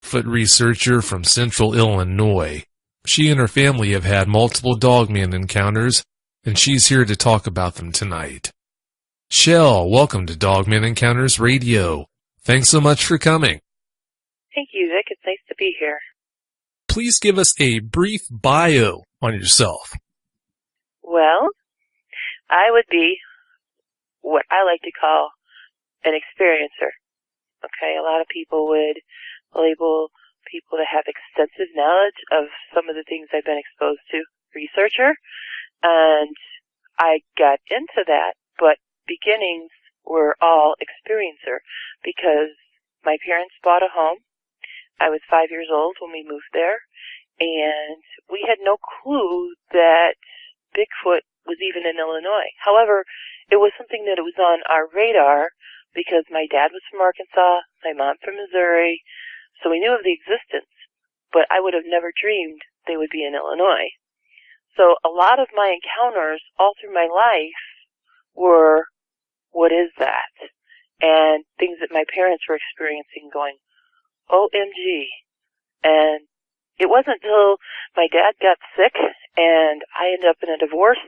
Bigfoot researcher from Central Illinois. She and her family have had multiple dogman encounters, and she's here to talk about them tonight. Shell, welcome to Dogman Encounters Radio. Thanks so much for coming. Thank you, Vic. It's nice to be here. Please give us a brief bio on yourself. Well, I would be what I like to call an experiencer. Okay, a lot of people would label people that have extensive knowledge of some of the things I've been exposed to, researcher, and I got into that, but beginnings were all experiencer because my parents bought a home. I was 5 years old when we moved there, and we had no clue that Bigfoot was even in Illinois. However, it was something that it was on our radar because my dad was from Arkansas, my mom from Missouri, so we knew of the existence, but I would have never dreamed they would be in Illinois. So a lot of my encounters all through my life were, what is that? And things that my parents were experiencing going, OMG. And it wasn't until my dad got sick and I ended up in a divorce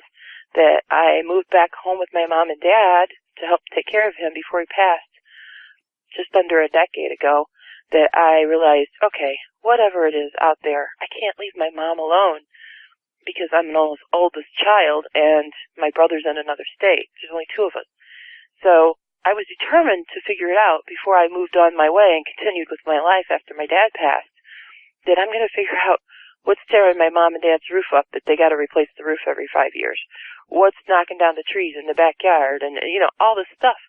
that I moved back home with my mom and dad to help take care of him before he passed just under a decade ago, that I realized, okay, whatever it is out there, I can't leave my mom alone because I'm an oldest child and my brother's in another state. There's only two of us. So I was determined to figure it out before I moved on my way and continued with my life after my dad passed, that I'm going to figure out what's tearing my mom and dad's roof up that they got to replace the roof every 5 years. What's knocking down the trees in the backyard and, all this stuff.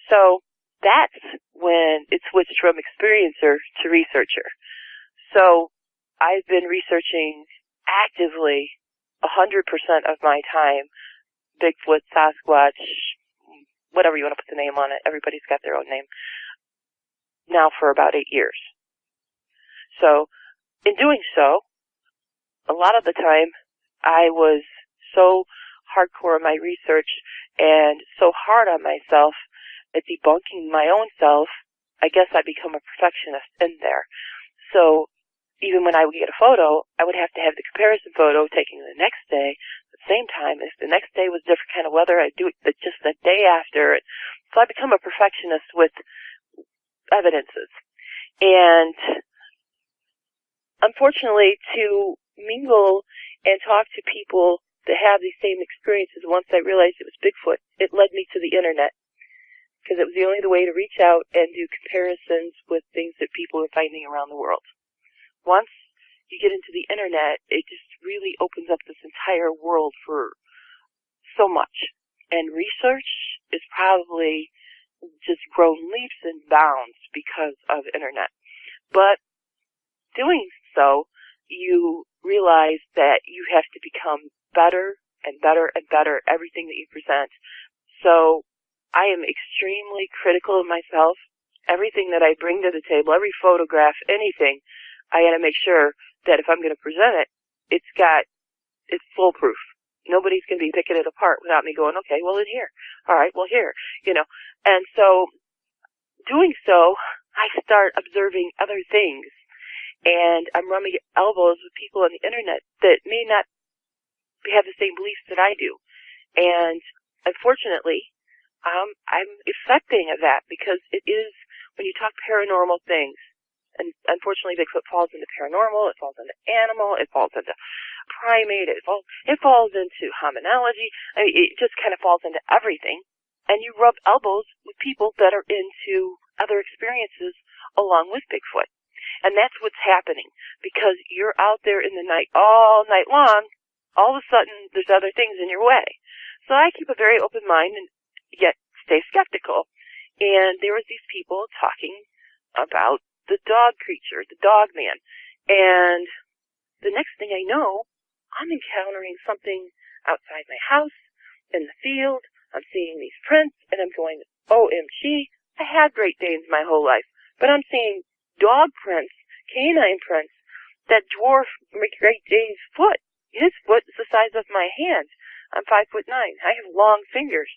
So that's when it switched from experiencer to researcher. So I've been researching actively 100% of my time, Bigfoot, Sasquatch, whatever you want to put the name on it. Everybody's got their own name. Now for about 8 years. So in doing so, a lot of the time I was so hardcore in my research and so hard on myself at debunking my own self, I guess I become a perfectionist in there. So even when I would get a photo, I would have to have the comparison photo taken the next day. At the same time, if the next day was different kind of weather, I'd do it just the day after. So I become a perfectionist with evidences. And unfortunately, to mingle and talk to people that have these same experiences, once I realized it was Bigfoot, it led me to the internet. Because it was the only way to reach out and do comparisons with things that people are finding around the world. Once you get into the internet, it just really opens up this entire world for so much. And research is probably just grown leaps and bounds because of internet. But doing so, you realize that you have to become better and better and better at everything that you present. So I am extremely critical of myself. Everything that I bring to the table, every photograph, anything, I got to make sure that if I'm going to present it, it's foolproof. Nobody's going to be picking it apart without me going, okay, well, in here. All right, well, here. And so doing so, I start observing other things. And I'm rubbing elbows with people on the internet that may not have the same beliefs that I do. And unfortunately, I'm accepting of that because it is, when you talk paranormal things, and unfortunately Bigfoot falls into paranormal, it falls into animal, it falls into primate, it falls into hominology. I mean, it just kind of falls into everything. And you rub elbows with people that are into other experiences along with Bigfoot. And that's what's happening, because you're out there in the night all night long, all of a sudden there's other things in your way. So I keep a very open mind and yet stay skeptical. And there was these people talking about the dog creature, the dog man. And the next thing I know, I'm encountering something outside my house, in the field. I'm seeing these prints, and I'm going, OMG, I had Great Danes my whole life, but I'm seeing dog prints, canine prints, that dwarf Great Dane's foot. His foot is the size of my hand. I'm 5'9". I have long fingers.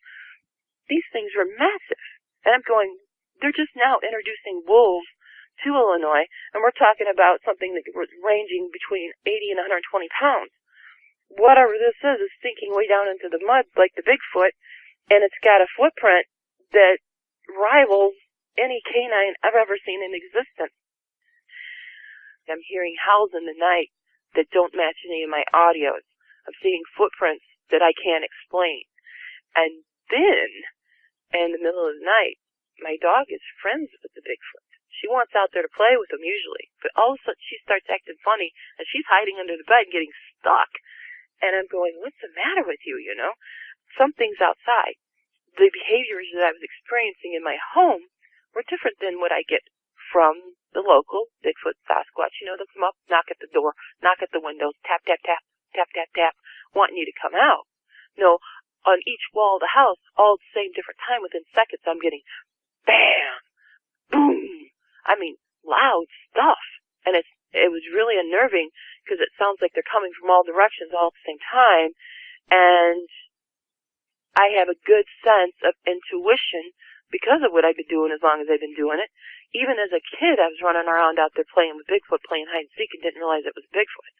These things were massive. And I'm going, they're just now introducing wolves to Illinois, and we're talking about something that was ranging between 80 and 120 pounds. Whatever this is sinking way down into the mud like the Bigfoot, and it's got a footprint that rivals any canine I've ever seen in existence. I'm hearing howls in the night that don't match any of my audios. I'm seeing footprints that I can't explain. And then, in the middle of the night, my dog is friends with the Bigfoot. She wants out there to play with him usually, but all of a sudden she starts acting funny, and she's hiding under the bed getting stuck. And I'm going, what's the matter with you, you know? Something's outside. The behaviors that I was experiencing in my home were different than what I get from the local Bigfoot Sasquatch. You know, they'll come up, knock at the door, knock at the windows, tap, tap, tap, tap, tap, tap, wanting you to come out. No, on each wall of the house, all at the same different time, within seconds, I'm getting bam, boom. I mean, loud stuff. And it was really unnerving because it sounds like they're coming from all directions all at the same time. And I have a good sense of intuition because of what I've been doing as long as I've been doing it. Even as a kid, I was running around out there playing with Bigfoot, playing hide and seek, and didn't realize it was Bigfoot.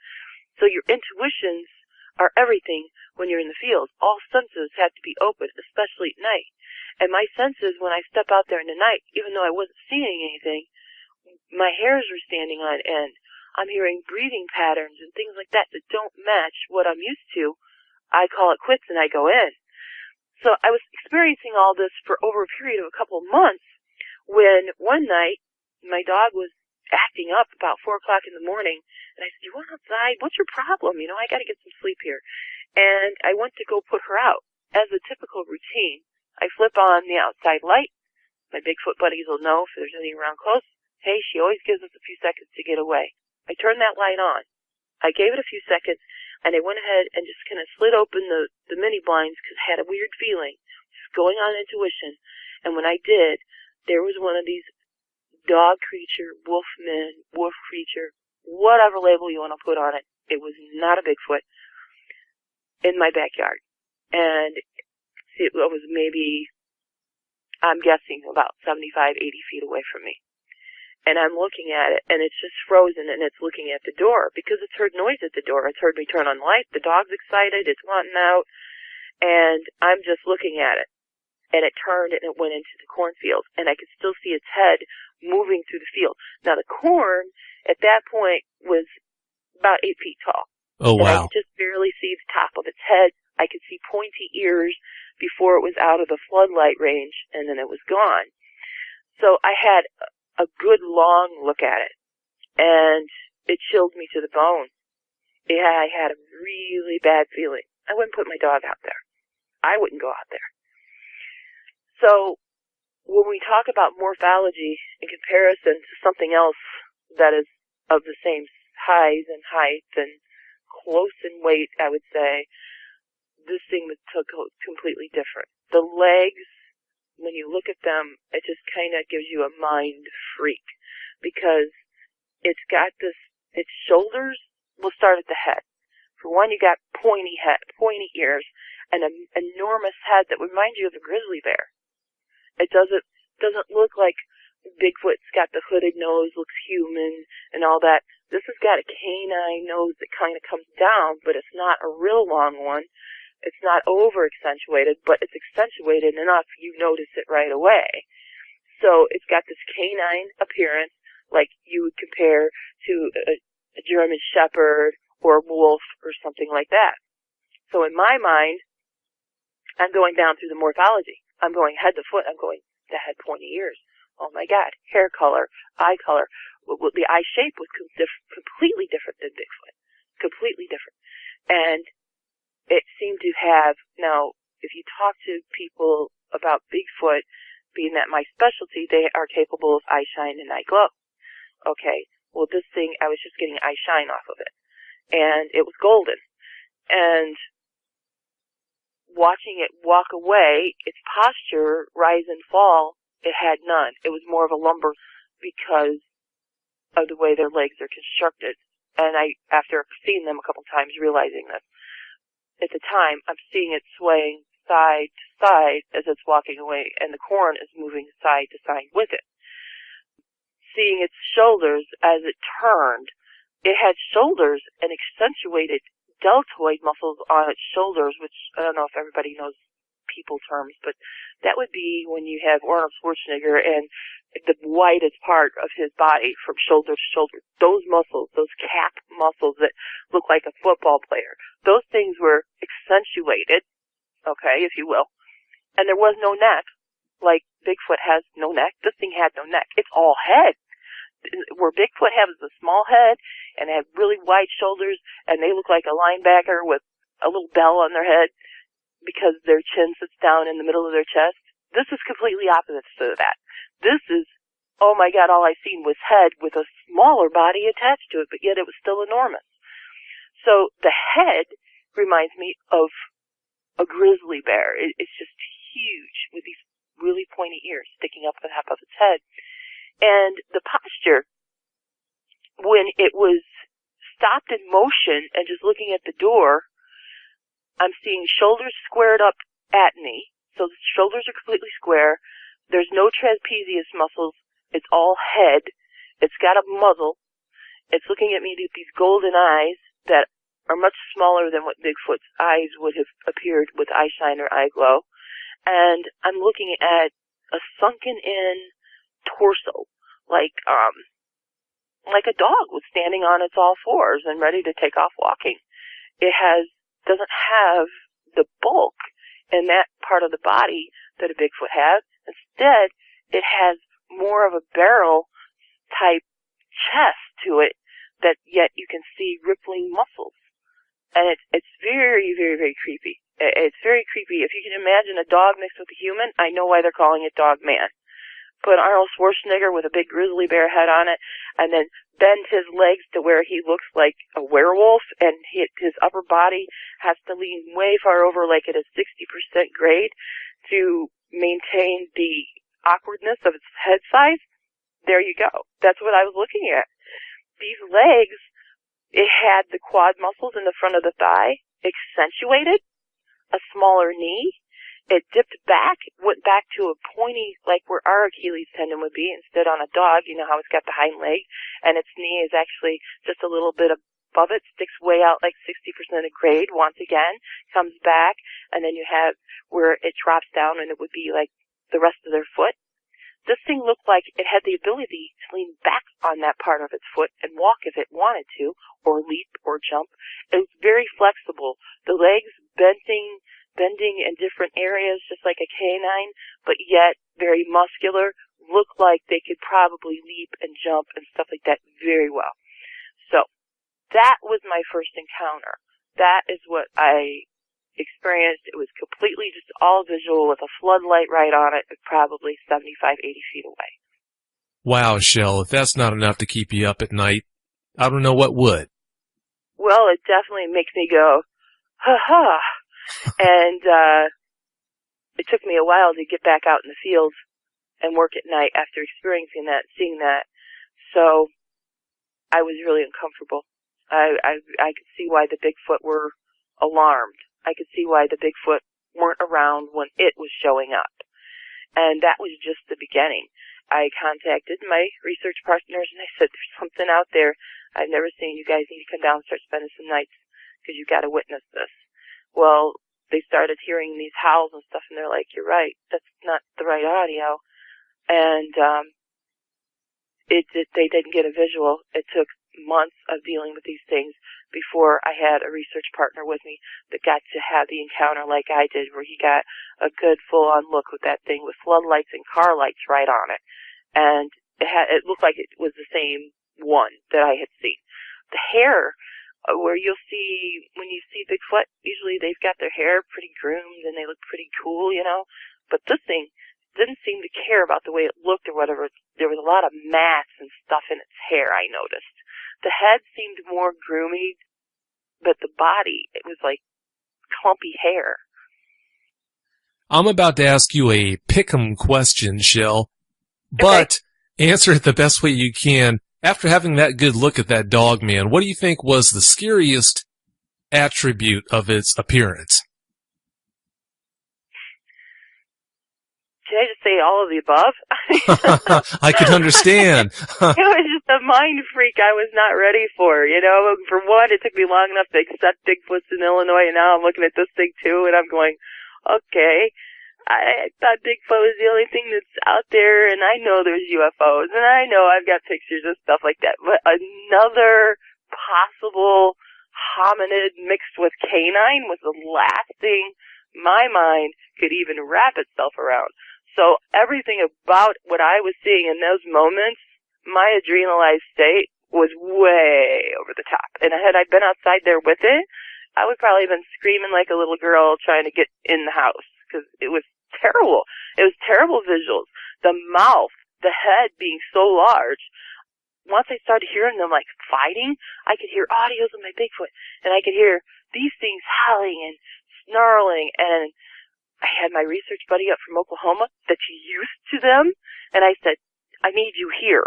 So your intuitions are everything when you're in the field. All senses have to be open, especially at night. And my senses, when I step out there in the night, even though I wasn't seeing anything, my hairs were standing on end. I'm hearing breathing patterns and things like that that don't match what I'm used to. I call it quits and I go in. So I was experiencing all this for over a period of a couple of months when one night my dog was acting up about 4 o'clock in the morning, and I said, you want outside? What's your problem? You know, I got to get some sleep here. And I went to go put her out. As a typical routine, I flip on the outside light. My Bigfoot buddies will know if there's any around close. Hey, she always gives us a few seconds to get away. I turned that light on. I gave it a few seconds, and I went ahead and just kind of slid open the mini blinds because I had a weird feeling, just going on intuition. And when I did, there was one of these dog creature, wolf creature, whatever label you want to put on it. It was not a Bigfoot in my backyard. And it was maybe, I'm guessing, about 75, 80 feet away from me. And I'm looking at it, and it's just frozen, and it's looking at the door because it's heard noise at the door. It's heard me turn on light. The dog's excited. It's wanting out. And I'm just looking at it. And it turned, and it went into the cornfield. And I could still see its head moving through the field. Now, the corn, at that point, was about 8 feet tall. Oh, wow. And I could just barely see the top of its head. I could see pointy ears before it was out of the floodlight range, and then it was gone. So I had a good long look at it, and it chilled me to the bone. Yeah, I had a really bad feeling. I wouldn't put my dog out there. I wouldn't go out there. So when we talk about morphology in comparison to something else that is of the same size and height and close in weight, I would say, this thing was completely different. The legs, when you look at them, it just kind of gives you a mind freak because it's got this, its shoulders will start at the head. For one, you got pointy ears, and an enormous head that reminds you of a grizzly bear. It doesn't look like Bigfoot's got the hooded nose, looks human, and all that. This has got a canine nose that kind of comes down, but it's not a real long one. It's not over-accentuated, but it's accentuated enough you notice it right away. So it's got this canine appearance like you would compare to a German Shepherd or a wolf or something like that. So in my mind, I'm going down through the morphology. I'm going head to foot. I'm going the head, pointy ears. Oh my God, hair color, eye color. The eye shape was completely different than Bigfoot. Completely different. And it seemed to have, now, if you talk to people about Bigfoot, being that my specialty, they are capable of eye shine and eye glow. Okay, well this thing, I was just getting eye shine off of it. And it was golden. And watching it walk away, its posture, rise and fall, it had none. It was more of a lumber because of the way their legs are constructed. And I, after seeing them a couple times, realizing this. At the time, I'm seeing it swaying side to side as it's walking away, and the corn is moving side to side with it. seeing its shoulders as it turned. It had shoulders and accentuated deltoid muscles on its shoulders, which I don't know if everybody knows people terms, but that would be when you have Arnold Schwarzenegger and the widest part of his body from shoulder to shoulder. Those muscles, those calf muscles that look like a football player, those things were accentuated, okay, if you will. And there was no neck, like Bigfoot has no neck. This thing had no neck. It's all head. Where Bigfoot has a small head and have really wide shoulders, and they look like a linebacker with a little bell on their head because their chin sits down in the middle of their chest. This is completely opposite to that. This is, oh my God, all I seen was head with a smaller body attached to it, but yet it was still enormous. So the head reminds me of a grizzly bear. It's just huge with these really pointy ears sticking up the top of its head. And the posture, when it was stopped in motion and just looking at the door, I'm seeing shoulders squared up at me. So the shoulders are completely square. There's no trapezius muscles. It's all head. It's got a muzzle. It's looking at me with these golden eyes that are much smaller than what Bigfoot's eyes would have appeared with eye shine or eye glow. And I'm looking at a sunken-in torso, like a dog was standing on its all fours and ready to take off walking. It doesn't have the bulk in that part of the body that a Bigfoot has. Instead, it has more of a barrel-type chest to it that yet you can see rippling muscles. And it's very, very, very creepy. It's very creepy. If you can imagine a dog mixed with a human, I know why they're calling it Dog Man. Put Arnold Schwarzenegger with a big grizzly bear head on it, and then bend his legs to where he looks like a werewolf, and his upper body has to lean way far over like at a 60% grade to maintain the awkwardness of its head size. There you go. That's what I was looking at. These legs, it had the quad muscles in the front of the thigh accentuated, a smaller knee. It dipped back, went back to a pointy, like where our Achilles tendon would be, instead on a dog, you know how it's got the hind leg, and its knee is actually just a little bit above it, sticks way out like 60% of grade once again, comes back, and then you have where it drops down and it would be like the rest of their foot. This thing looked like it had the ability to lean back on that part of its foot and walk if it wanted to, or leap or jump. It was very flexible. The legs bending in different areas, just like a canine, but yet very muscular, look like they could probably leap and jump and stuff like that very well. So that was my first encounter. That is what I experienced. It was completely just all visual with a floodlight right on it, probably 75, 80 feet away. Wow, Shell, if that's not enough to keep you up at night, I don't know what would. Well, it definitely makes me go, ha-ha. And it took me a while to get back out in the field and work at night after experiencing that, seeing that. So I was really uncomfortable. I could see why the Bigfoot were alarmed. I could see why the Bigfoot weren't around when it was showing up. And that was just the beginning. I contacted my research partners and I said, there's something out there I've never seen. You guys need to come down and start spending some nights because you've got to witness this. Well, they started hearing these howls and stuff, and they're like, you're right, that's not the right audio. And they didn't get a visual. It took months of dealing with these things before I had a research partner with me that got to have the encounter like I did, where he got a good full-on look with that thing with floodlights and car lights right on it. And it looked like it was the same one that I had seen. The hair, where you'll see, when you see Bigfoot, usually they've got their hair pretty groomed and they look pretty cool, you know. But this thing didn't seem to care about the way it looked or whatever. There was a lot of mats and stuff in its hair, I noticed. The head seemed more groomy, but the body, it was like clumpy hair. I'm about to ask you a pick'em question, Shell, but answer it the best way you can. After having that good look at that dog man, what do you think was the scariest attribute of its appearance? did I just say all of the above? I could understand. It was just a mind freak I was not ready for, you know. For one, it took me long enough to accept Bigfoots in Illinois, and now I'm looking at this thing too, and I'm going, okay, I thought Bigfoot was the only thing that's out there, and I know there's UFOs, and I know I've got pictures and stuff like that, but another possible hominid mixed with canine was the last thing my mind could even wrap itself around. So everything about what I was seeing in those moments, my adrenalized state was way over the top. And had I been outside there with it, I would probably have been screaming like a little girl trying to get in the house, because it was terrible. It was terrible visuals. The mouth, the head being so large. Once I started hearing them like fighting, I could hear audios of my Bigfoot, and I could hear these things howling and snarling, and I had my research buddy up from Oklahoma that's used to them, and I said, I need you here.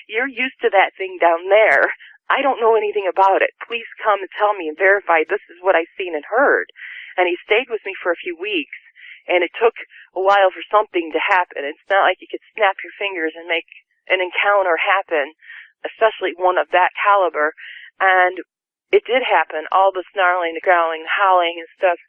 You're used to that thing down there. I don't know anything about it. Please come and tell me and verify this is what I've seen and heard. And he stayed with me for a few weeks, and it took a while for something to happen. It's not like you could snap your fingers and make an encounter happen, especially one of that caliber. And it did happen, all the snarling, the growling, the howling and stuff.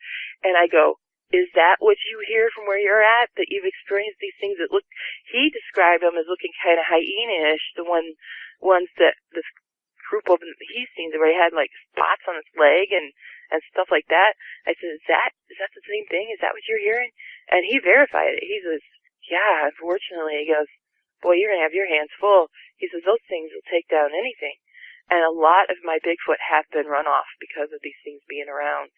And I go, is that what you hear from where you're at, that you've experienced these things that look, he described them as looking kind of hyena-ish, the ones that this group of them he's seen where he had like spots on his leg and stuff like that. I said, is that the same thing? Is that what you're hearing? And he verified it. He says, yeah, unfortunately, he goes, boy, you're going to have your hands full. He says, those things will take down anything. And a lot of my Bigfoot have been run off because of these things being around.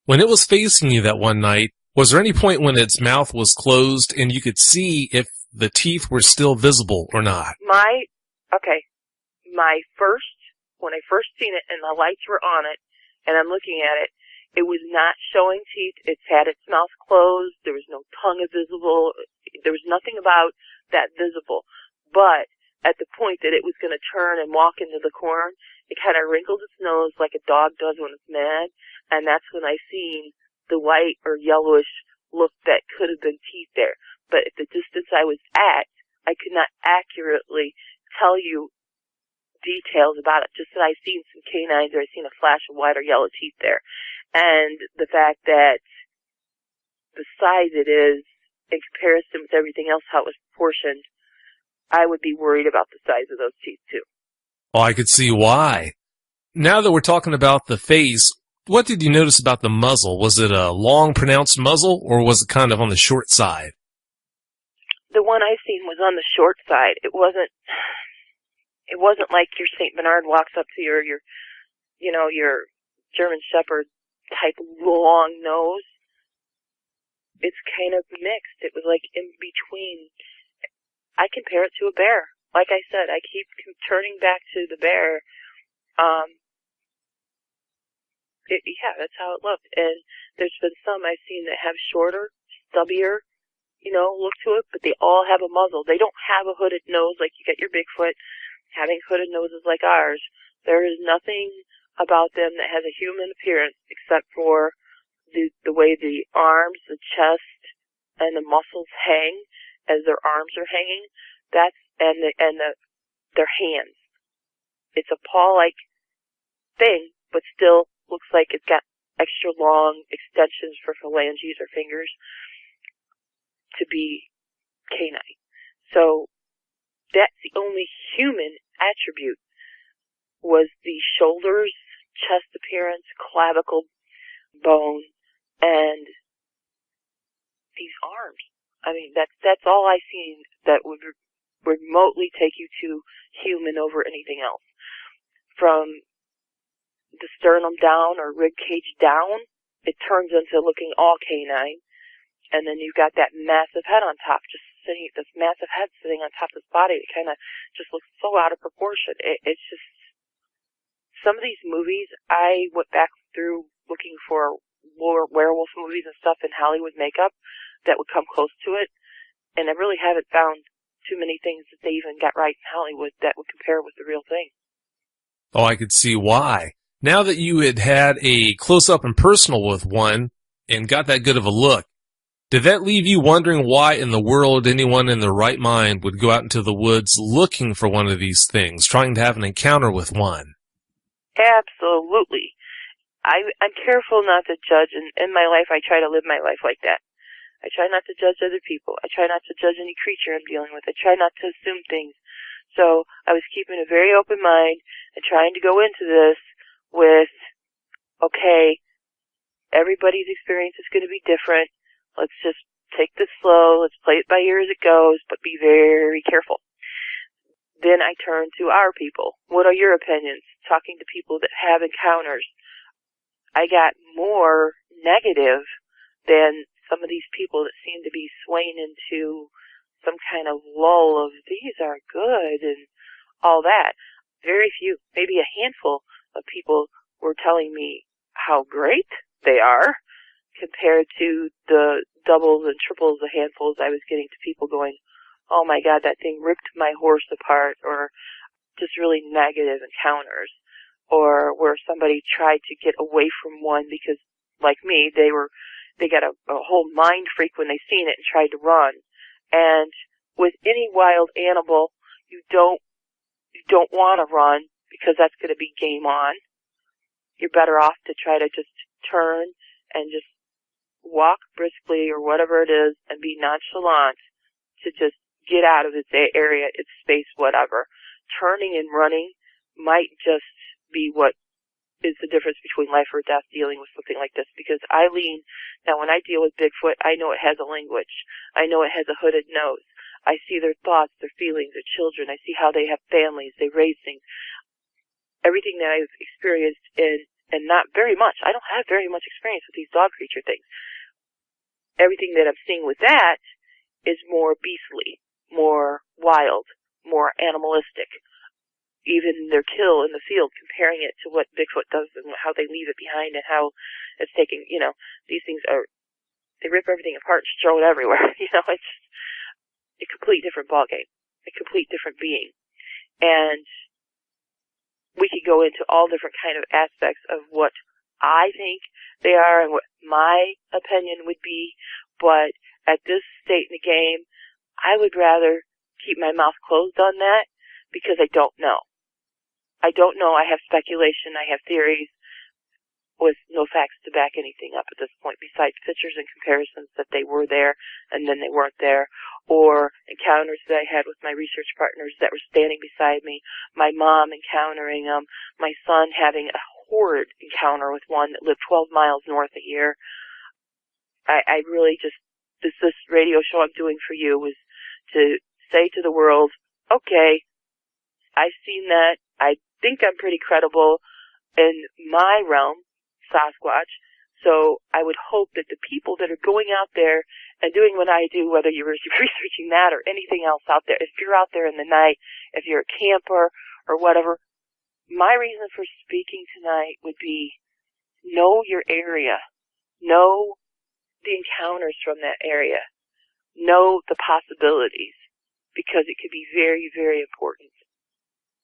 When it was facing you that one night, was there any point when its mouth was closed and you could see if the teeth were still visible or not? When I first seen it and the lights were on it and I'm looking at it, it was not showing teeth. It had its mouth closed. There was no tongue visible. There was nothing about that visible. But at the point that it was going to turn and walk into the corn, it kind of wrinkled its nose like a dog does when it's mad. And that's when I seen the white or yellowish look that could have been teeth there. But at the distance I was at, I could not accurately tell you details about it. Just that I seen some canines or I seen a flash of white or yellow teeth there. And the fact that the size it is in comparison with everything else, how it was proportioned, I would be worried about the size of those teeth too. Oh, I could see why. Now that we're talking about the face, what did you notice about the muzzle? Was it a long, pronounced muzzle, or was it kind of on the short side? The one I seen was on the short side. It wasn't like your St. Bernard walks up to your German Shepherd type long nose. It's kind of mixed. It was like in between. I compare it to a bear. Like I said, I keep turning back to the bear. That's how it looked. And there's been some I've seen that have shorter, stubbier, look to it, but they all have a muzzle. They don't have a hooded nose like you get your Bigfoot having hooded noses like ours. There is nothing about them that has a human appearance except for the way the arms, the chest, and the muscles hang as their arms are hanging. Their hands. It's a paw-like thing, but still looks like it's got extra long extensions for phalanges or fingers to be canine. So that's the only human attribute was the shoulders, chest appearance, clavicle bone, and these arms. I mean, that's all I seen that would remotely take you to human over anything else. From the sternum down or rib cage down, it turns into looking all canine. And then you've got that massive head on top, this massive head sitting on top of his body. It kind of just looks so out of proportion. It's just, some of these movies, I went back through looking for more werewolf movies and stuff in Hollywood makeup that would come close to it. And I really haven't found too many things that they even got right in Hollywood that would compare with the real thing. Oh, I could see why. Now that you had a close-up and personal with one and got that good of a look, Did that leave you wondering why in the world anyone in their right mind would go out into the woods looking for one of these things, trying to have an encounter with one? Absolutely. I'm careful not to judge, and in my life I try to live my life like that. I try not to judge other people. I try not to judge any creature I'm dealing with. I try not to assume things. So I was keeping a very open mind and trying to go into this with, okay, everybody's experience is going to be different. Let's just take this slow. Let's play it by ear as it goes, but be very careful. Then I turned to our people. What are your opinions? Talking to people that have encounters. I got more negative than some of these people that seem to be swaying into some kind of lull of these are good and all that. Very few, maybe a handful of people were telling me how great they are compared to the doubles and triples of handfuls I was getting to people going, oh my God, that thing ripped my horse apart, or just really negative encounters, or where somebody tried to get away from one because, like me, they got a whole mind freak when they seen it and tried to run. And with any wild animal, you don't want to run because that's going to be game on. You're better off to try to just turn and just walk briskly or whatever it is and be nonchalant to just get out of its area, its space, whatever. Turning and running might just be what is the difference between life or death dealing with something like this, because now when I deal with Bigfoot, I know it has a language. I know it has a hooded nose. I see their thoughts, their feelings, their children. I see how they have families, they raise things. Everything that I've experienced and not very much. I don't have very much experience with these dog creature things. Everything that I'm seeing with that is more beastly, more wild, more animalistic. Even their kill in the field, comparing it to what Bigfoot does and how they leave it behind and how it's taking, these things they rip everything apart and throw it everywhere. It's a complete different ballgame, a complete different being. And we could go into all different kind of aspects of what I think they are and what my opinion would be, but at this state in the game, I would rather keep my mouth closed on that because I don't know. I don't know. I have speculation. I have theories with no facts to back anything up at this point besides pictures and comparisons that they were there and then they weren't there, or encounters that I had with my research partners that were standing beside me, my mom encountering them, my son having a horrid encounter with one that lived 12 miles north of here. I really just, this radio show I'm doing for you was to say to the world, okay, I've seen that. I think I'm pretty credible in my realm, Sasquatch. So I would hope that the people that are going out there and doing what I do, whether you're researching that or anything else out there, if you're out there in the night, if you're a camper or whatever, my reason for speaking tonight would be know your area. Know the encounters from that area. Know the possibilities, because it could be very, very important.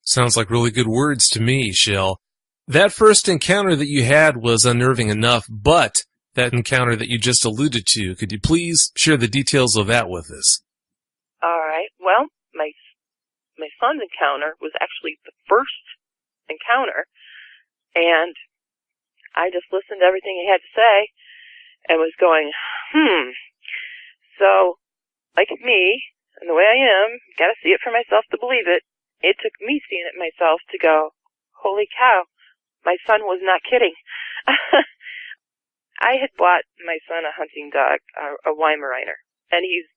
Sounds like really good words to me, Shell. That first encounter that you had was unnerving enough, but that encounter that you just alluded to, could you please share the details of that with us? All right. Well, my son's encounter was actually the first encounter, and I just listened to everything he had to say and was going, So, like me, and the way I am, gotta see it for myself to believe it. It took me seeing it myself to go, holy cow, my son was not kidding. I had bought my son a hunting dog, a Weimaraner, and he's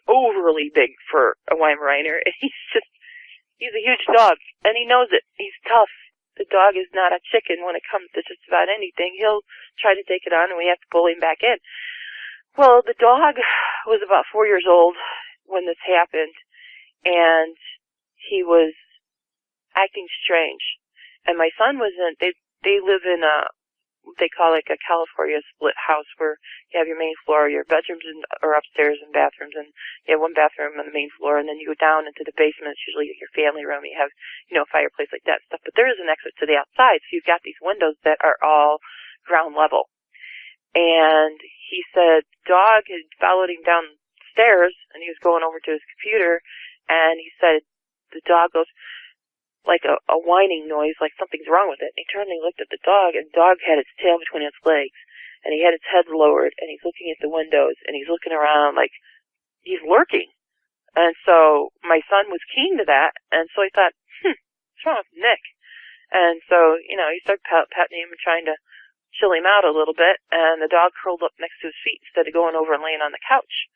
overly big for a Weimaraner. He's a huge dog, and he knows it. He's tough. The dog is not a chicken when it comes to just about anything. He'll try to take it on, and we have to pull him back in. Well, the dog was about 4 years old when this happened, and he was acting strange. And my son wasn't, they live in what they call like a California split house, where you have your main floor, your bedrooms are upstairs and bathrooms, and you have one bathroom on the main floor, and then you go down into the basement. It's usually your family room. You have, a fireplace like that stuff. But there is an exit to the outside, so you've got these windows that are all ground level. And he said dog had followed him downstairs, and he was going over to his computer, and he said the dog goes like a whining noise, like something's wrong with it. And he turned and he looked at the dog, and the dog had its tail between its legs, and he had its head lowered, and he's looking at the windows, and he's looking around like he's lurking. And so my son was keen to that, and so he thought, what's wrong with Nick? And so, he started petting him and trying to chill him out a little bit, and the dog curled up next to his feet instead of going over and laying on the couch.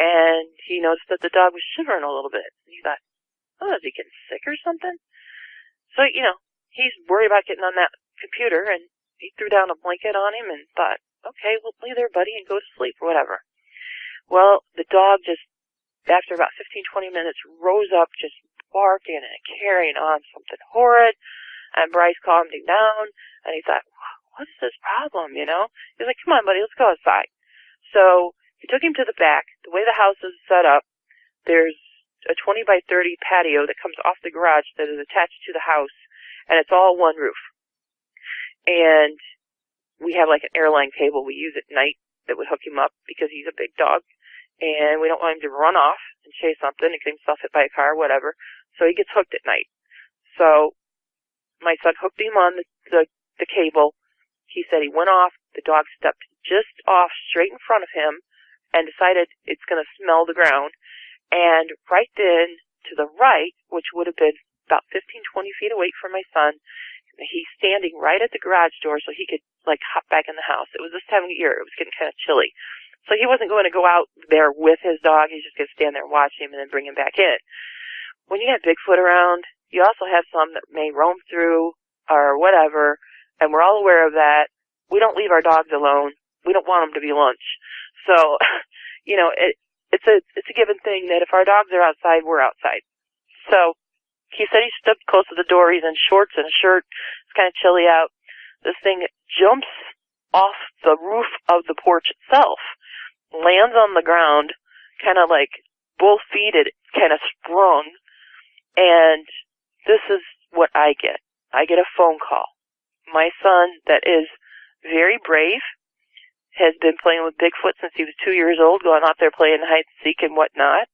And he noticed that the dog was shivering a little bit. And he thought, is he getting sick or something? So, he's worried about getting on that computer, and he threw down a blanket on him and thought, okay, well, lay there, buddy, and go to sleep or whatever. Well, the dog just, after about 15-20 minutes, rose up just barking and carrying on something horrid. And Bryce calmed him down, and he thought, what is this problem, He's like, come on, buddy, let's go outside. So he took him to the back. The way the house is set up, there's a 20 by 30 patio that comes off the garage that is attached to the house, and it's all one roof. And we have like an airline cable we use at night that would hook him up because he's a big dog, and we don't want him to run off and chase something and get himself hit by a car or whatever. So he gets hooked at night. So my son hooked him on the cable. He said he went off. The dog stepped just off straight in front of him and decided it's going to smell the ground. And right then, to the right, which would have been about 15-20 feet away from my son, he's standing right at the garage door so he could, hop back in the house. It was this time of year. It was getting kind of chilly. So he wasn't going to go out there with his dog. He's just going to stand there and watch him and then bring him back in. When you have Bigfoot around, you also have some that may roam through or whatever, and we're all aware of that. We don't leave our dogs alone. We don't want them to be lunch. So, it's a given thing that if our dogs are outside, we're outside. So he said he stood close to the door. He's in shorts and a shirt. It's kind of chilly out. This thing jumps off the roof of the porch itself, lands on the ground, kind of like both feet it kind of sprung, and this is what I get. I get a phone call. My son, that is very brave, has been playing with Bigfoot since he was 2 years old, going out there playing hide and seek and whatnot,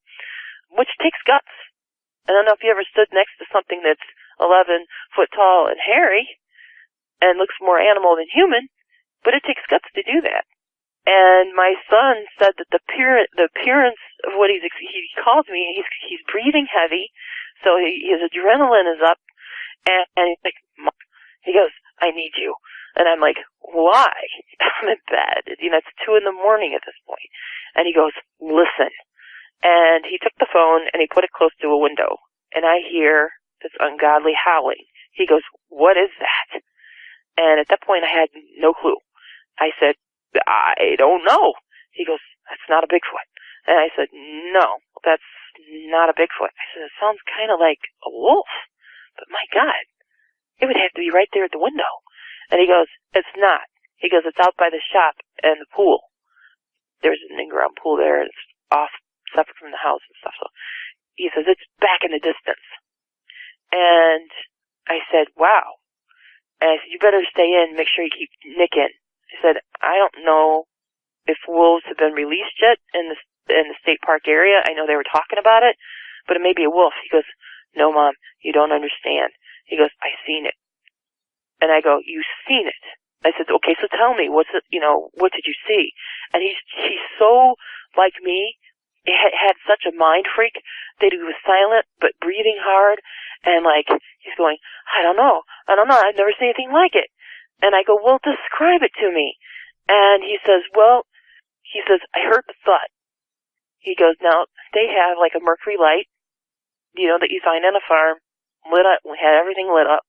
which takes guts. I don't know if you ever stood next to something that's 11 foot tall and hairy and looks more animal than human, but it takes guts to do that. And my son said that the appearance of what he called me, he's breathing heavy, so his adrenaline is up, and he's like, Mom, he goes, I need you. And I'm like, why? I'm in bed. It's 2 a.m. at this point. And he goes, listen. And he took the phone and he put it close to a window. And I hear this ungodly howling. He goes, what is that? And at that point I had no clue. I said, I don't know. He goes, that's not a Bigfoot. And I said, no, that's not a Bigfoot. I said, it sounds kind of like a wolf. But my God, it would have to be right there at the window. And he goes, it's not. He goes, it's out by the shop and the pool. There's an in-ground pool there. It's off, separate from the house and stuff. So he says, it's back in the distance. And I said, wow. And I said, you better stay in. Make sure you keep Nick in. I said, I don't know if wolves have been released yet in the state park area. I know they were talking about it, but it may be a wolf. He goes, no, Mom, you don't understand. He goes, I seen it. And I go, you seen it? I said, okay, so tell me, what did you see? And he's so like me, had such a mind freak that he was silent but breathing hard, and he's going, I don't know, I've never seen anything like it. And I go, well, describe it to me. And he says, I heard the thud. He goes, now, they have a mercury light, that you find on a farm, lit up. We had everything lit up.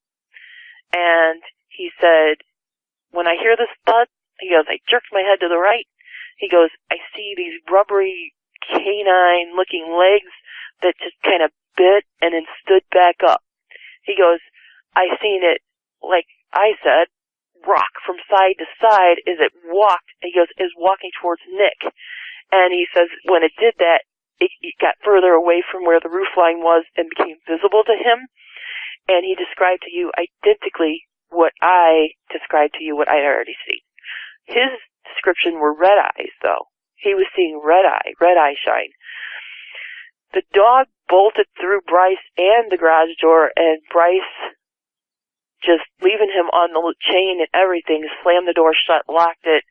And he said, when I hear this thud, he goes, I jerked my head to the right. He goes, I see these rubbery canine-looking legs that just kind of bit and then stood back up. He goes, I seen it, like I said, rock from side to side as it walked. He goes, is walking towards Nick. And he says, when it did that, it got further away from where the roof line was and became visible to him. And he described to you identically what I described to you, what I had already seen. His description were red eyes, though. He was seeing red eye shine. The dog bolted through Bryce and the garage door, and Bryce, just leaving him on the chain and everything, slammed the door shut, locked it,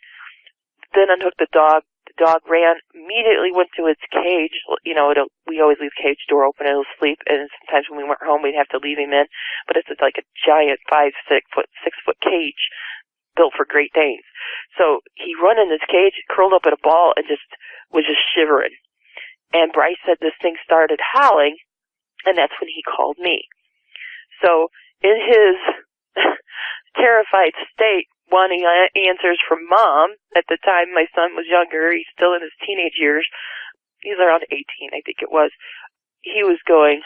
then unhooked the dog. The dog ran, immediately went to its cage. You know, we always leave the cage door open and it'll sleep, and sometimes when we weren't home, we'd have to leave him in. But it's like a giant 6 foot cage built for Great Danes. So he run in his cage, curled up in a ball, and was just shivering. And Bryce said this thing started howling, and that's when he called me. So in his terrified state, wanting answers from Mom, at the time my son was younger, he's still in his teenage years, he's around 18, I think it was, he was going,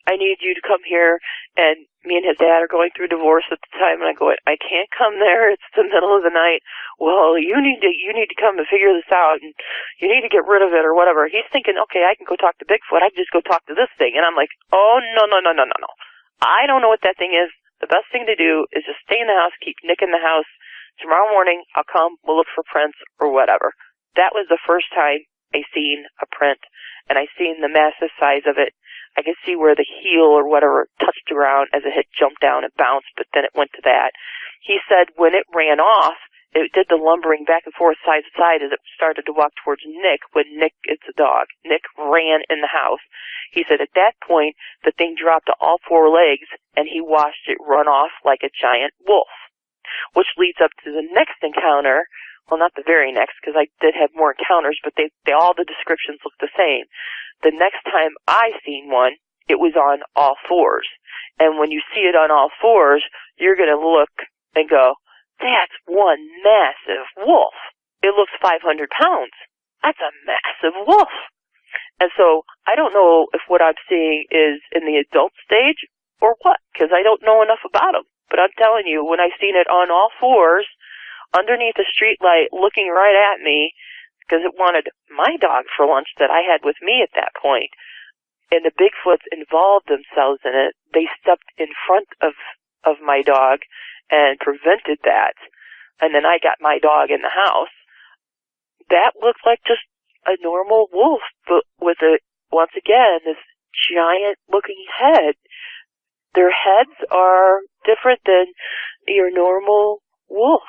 I need you to come here, and me and his dad are going through divorce at the time, and I go, I can't come there, it's the middle of the night. Well, you need to come and figure this out, and you need to get rid of it, or whatever. He's thinking, okay, I can go talk to Bigfoot, I can just go talk to this thing, and I'm like, oh, no. I don't know what that thing is. The best thing to do is just stay in the house, keep Nick in the house. Tomorrow morning, I'll come, we'll look for prints, or whatever. That was the first time I seen a print, and I seen the massive size of it. I could see where the heel or whatever touched the ground as it had jumped down and bounced, but then it went to that. He said when it ran off, it did the lumbering back and forth side to side as it started to walk towards Nick. When Nick, it's a dog, Nick ran in the house. He said at that point, the thing dropped to all four legs, and he watched it run off like a giant wolf. Which leads up to the next encounter. Well, not the very next, because I did have more encounters, but they all the descriptions look the same. The next time I seen one, it was on all fours. And when you see it on all fours, you're going to look and go, that's one massive wolf. It looks 500 pounds. That's a massive wolf. And so I don't know if what I'm seeing is in the adult stage or what, because I don't know enough about them. But I'm telling you, when I seen it on all fours, underneath a street light, looking right at me, because it wanted my dog for lunch that I had with me at that point, and the Bigfoots involved themselves in it. They stepped in front of my dog and prevented that, and then I got my dog in the house. That looked like just a normal wolf, but with once again, this giant-looking head. Their heads are different than your normal wolf.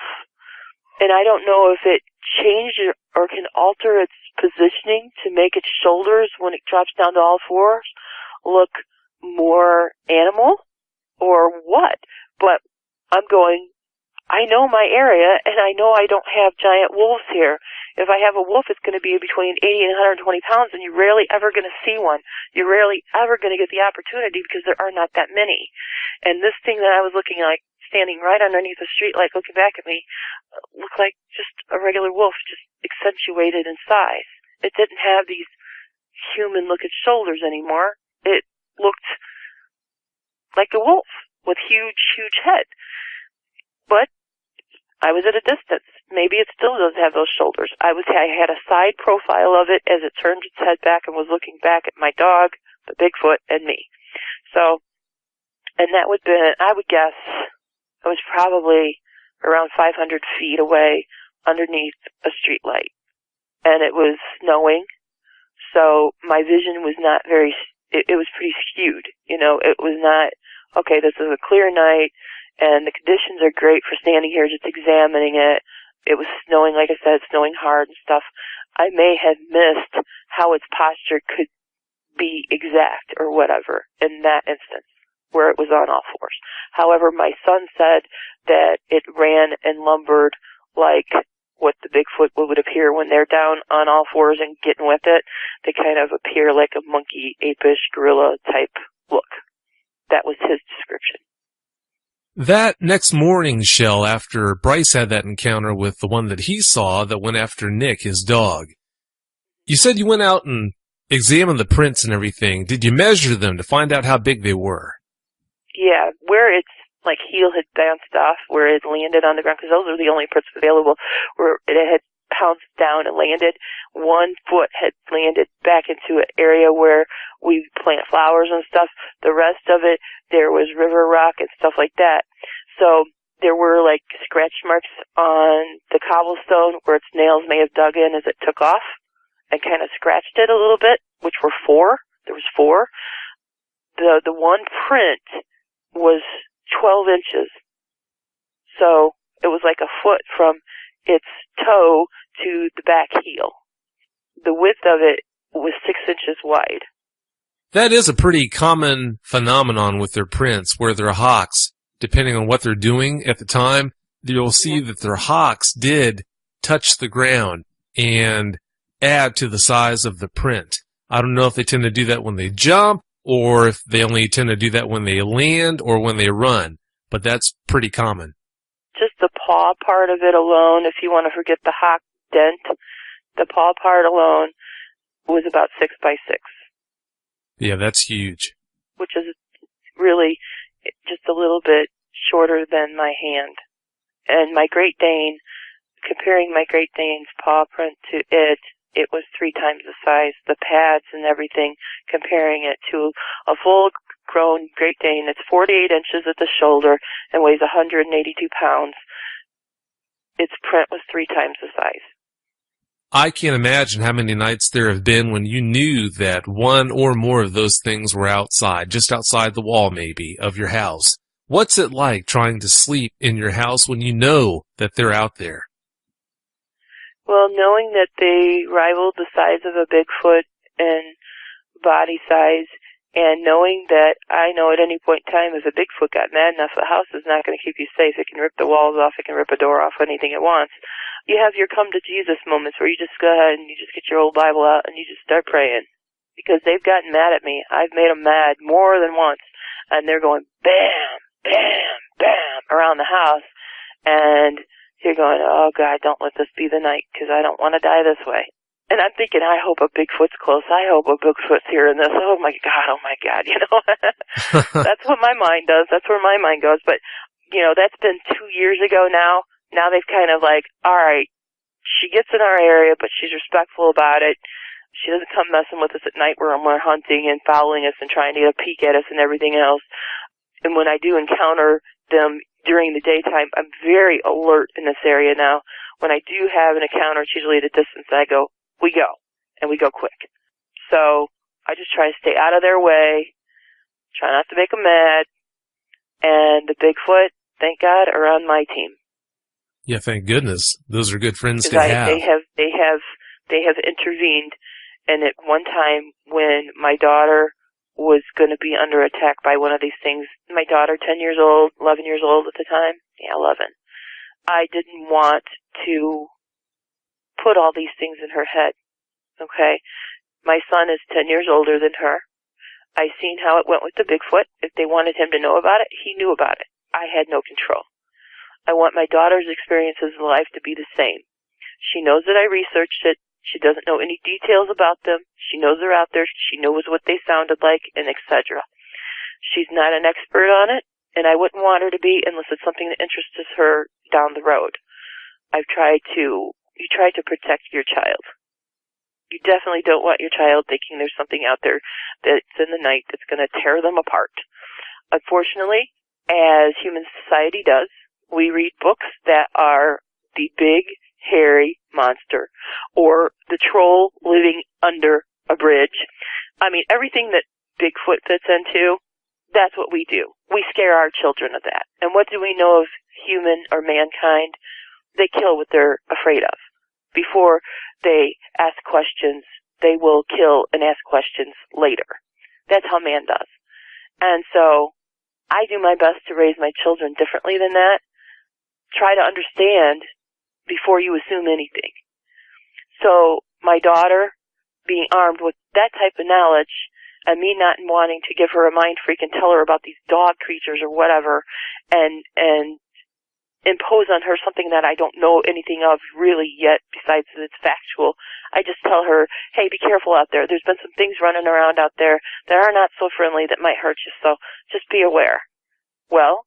And I don't know if it changed or can alter its positioning to make its shoulders, when it drops down to all fours, look more animal or what. But I'm going, I know my area, and I know I don't have giant wolves here. If I have a wolf, it's going to be between 80 and 120 pounds, and you're rarely ever going to see one. You're rarely ever going to get the opportunity because there are not that many. And this thing that I was looking like, standing right underneath the streetlight looking back at me, looked like just a regular wolf, just accentuated in size. It didn't have these human-looking shoulders anymore. It looked like a wolf with huge, huge head. But I was at a distance. Maybe it still doesn't have those shoulders. I had a side profile of it as it turned its head back and was looking back at my dog, the Bigfoot, and me. So, and that would be, I would guess, it was probably around 500 feet away underneath a street light. And it was snowing, so my vision was not very, it was pretty skewed. You know, it was not, okay, this is a clear night, and the conditions are great for standing here just examining it. It was snowing, like I said, snowing hard and stuff. I may have missed how its posture could be exact or whatever in that instance, where it was on all fours. However, my son said that it ran and lumbered like what the Bigfoot would appear when they're down on all fours and getting with it. They kind of appear like a monkey, apish, gorilla type look. That was his description. That next morning, Shell, after Bryce had that encounter with the one that he saw that went after Nick, his dog, you said you went out and examined the prints and everything. Did you measure them to find out how big they were? Yeah, where its like heel had bounced off, where it landed on the ground, because those are the only prints available, where it had pounced down and landed. 1 foot had landed back into an area where we plant flowers and stuff. The rest of it, there was river rock and stuff like that. So there were like scratch marks on the cobblestone where its nails may have dug in as it took off and kind of scratched it a little bit, which were 4. There was 4. The one print was 12 inches. So it was like a foot from its toe to the back heel. The width of it was 6 inches wide. That is a pretty common phenomenon with their prints, where their hocks, depending on what they're doing at the time, you'll see that their hocks did touch the ground and add to the size of the print. I don't know if they tend to do that when they jump, or if they only tend to do that when they land or when they run, but that's pretty common. Just the paw part of it alone, if you want to forget the hock dent, the paw part alone was about 6 by 6. Yeah, that's huge. Which is really just a little bit shorter than my hand. And my Great Dane, comparing my Great Dane's paw print to it, it was 3 times the size. The pads and everything, comparing it to a full-grown Great Dane that's 48 inches at the shoulder and weighs 182 pounds, its print was 3 times the size. I can't imagine how many nights there have been when you knew that one or more of those things were outside, just outside the wall maybe, of your house. What's it like trying to sleep in your house when you know that they're out there? Well, knowing that they rivaled the size of a Bigfoot in body size, and knowing that I know at any point in time if a Bigfoot got mad enough, the house is not going to keep you safe. It can rip the walls off. It can rip a door off, anything it wants. You have your come to Jesus moments where you just go ahead and you just get your old Bible out and you just start praying. Because they've gotten mad at me. I've made them mad more than once. And they're going bam, bam, bam around the house. And you're going, oh God, don't let this be the night because I don't want to die this way. And I'm thinking, I hope a Bigfoot's close. I hope a Bigfoot's hearing this. Oh my God, you know. That's what my mind does. That's where my mind goes. But, you know, that's been 2 years ago now. Now they've kind of like, all right, she gets in our area, but she's respectful about it. She doesn't come messing with us at night when we're hunting and following us and trying to get a peek at us and everything else. And when I do encounter them during the daytime, I'm very alert in this area now. When I do have an encounter, it's usually at a distance, I go, we go, and we go quick. So I just try to stay out of their way, try not to make them mad, and the Bigfoot, thank God, are on my team. Yeah, thank goodness. Those are good friends to have. They have intervened, and at one time when my daughter was going to be under attack by one of these things, my daughter, 10 years old, 11 years old at the time, 11, I didn't want to put all these things in her head, okay? My son is 10 years older than her. I seen how it went with the Bigfoot. If they wanted him to know about it, he knew about it. I had no control. I want my daughter's experiences in life to be the same. She knows that I researched it. She doesn't know any details about them. She knows they're out there. She knows what they sounded like, and etc. She's not an expert on it, and I wouldn't want her to be unless it's something that interests her down the road. You try to protect your child. You definitely don't want your child thinking there's something out there that's in the night that's going to tear them apart. Unfortunately, as human society does, we read books that are the big, hairy monster, or the troll living under a bridge. I mean, everything that Bigfoot fits into, that's what we do. We scare our children of that. And what do we know of human or mankind? They kill what they're afraid of. Before they ask questions, they will kill and ask questions later. That's how man does. And so I do my best to raise my children differently than that. Try to understand before you assume anything. So my daughter being armed with that type of knowledge and me not wanting to give her a mind freak and tell her about these dog creatures or whatever and impose on her something that I don't know anything of really yet besides that it's factual. I just tell her, hey, be careful out there. There's been some things running around out there that are not so friendly that might hurt you, so just be aware. Well,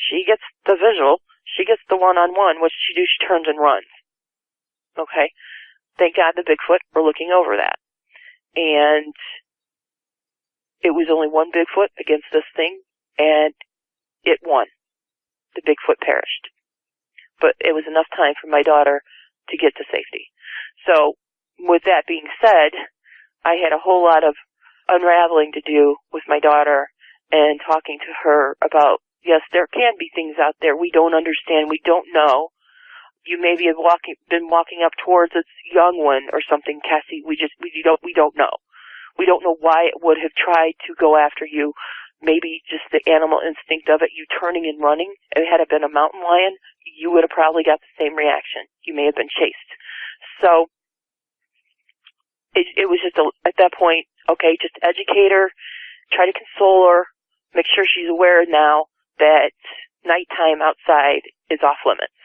she gets the visual. She gets the one-on-one. What does she do? She turns and runs. Okay? Thank God the Bigfoot were looking over that. And it was only one Bigfoot against this thing, and it won. the Bigfoot perished. But it was enough time for my daughter to get to safety. So, with that being said, I had a whole lot of unraveling to do with my daughter and talking to her about, yes, there can be things out there we don't understand, we don't know. You maybe have been walking up towards a young one or something, Cassie. We don't know. We don't know why it would have tried to go after you. Maybe just the animal instinct of it, you turning and running. If it had been a mountain lion, you would have probably got the same reaction. You may have been chased. So, it was just, at that point, okay, just educate her, try to console her, make sure she's aware now that nighttime outside is off limits.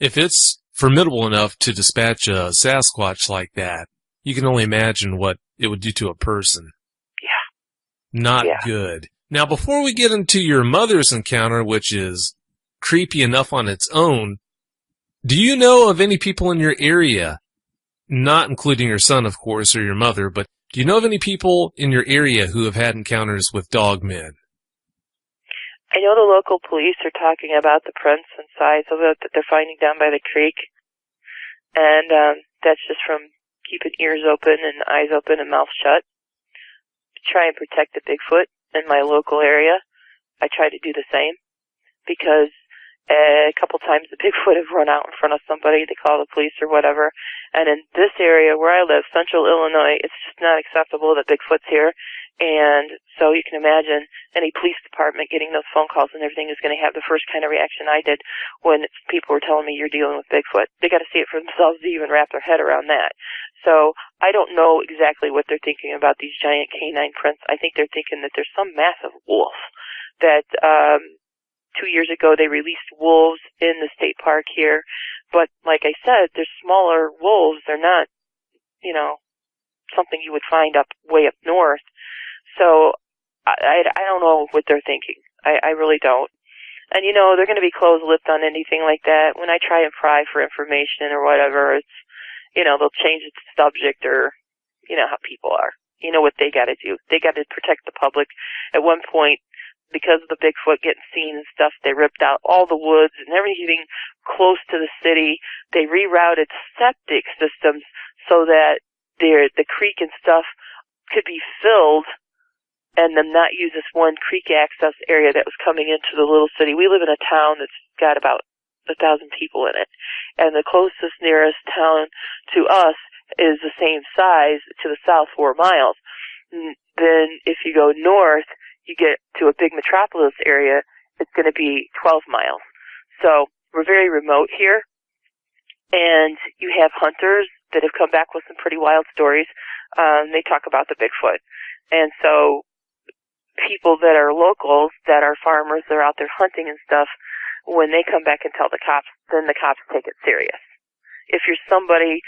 If it's formidable enough to dispatch a Sasquatch like that, you can only imagine what it would do to a person. Yeah. Not good. Now, before we get into your mother's encounter, which is creepy enough on its own, do you know of any people in your area, not including your son, of course, or your mother, but do you know of any people in your area who have had encounters with dogmen? I know the local police are talking about the prints and size of it that they're finding down by the creek. And that's just from keeping ears open and eyes open and mouth shut to try and protect the Bigfoot in my local area. I try to do the same because a couple times the Bigfoot have run out in front of somebody. They call the police or whatever. And in this area where I live, central Illinois, it's just not acceptable that Bigfoot's here. And so you can imagine any police department getting those phone calls and everything is going to have the first kind of reaction I did when people were telling me you're dealing with Bigfoot. They got to see it for themselves to even wrap their head around that. So I don't know exactly what they're thinking about these giant canine prints. I think they're thinking that there's some massive wolf that 2 years ago they released wolves in the state park here. But like I said, they're smaller wolves. They're not, something you would find way up north. So I don't know what they're thinking. I really don't. And, they're going to be closed-lipped on anything like that. When I try and pry for information or whatever, it's, they'll change the subject or, how people are. You know what they got to do. They got to protect the public. At one point, because of the Bigfoot getting seen and stuff, they ripped out all the woods and everything close to the city. They rerouted septic systems so that the creek and stuff could be filled and then not use this one creek access area that was coming into the little city. We live in a town that's got about 1,000 people in it, and the closest nearest town to us is the same size to the south 4 miles. Then if you go north, you get to a big metropolis area, it's going to be 12 miles. So we're very remote here, and you have hunters that have come back with some pretty wild stories. They talk about the Bigfoot. And so people that are locals, that are farmers, they're out there hunting and stuff, when they come back and tell the cops, then the cops take it serious. If you're somebody,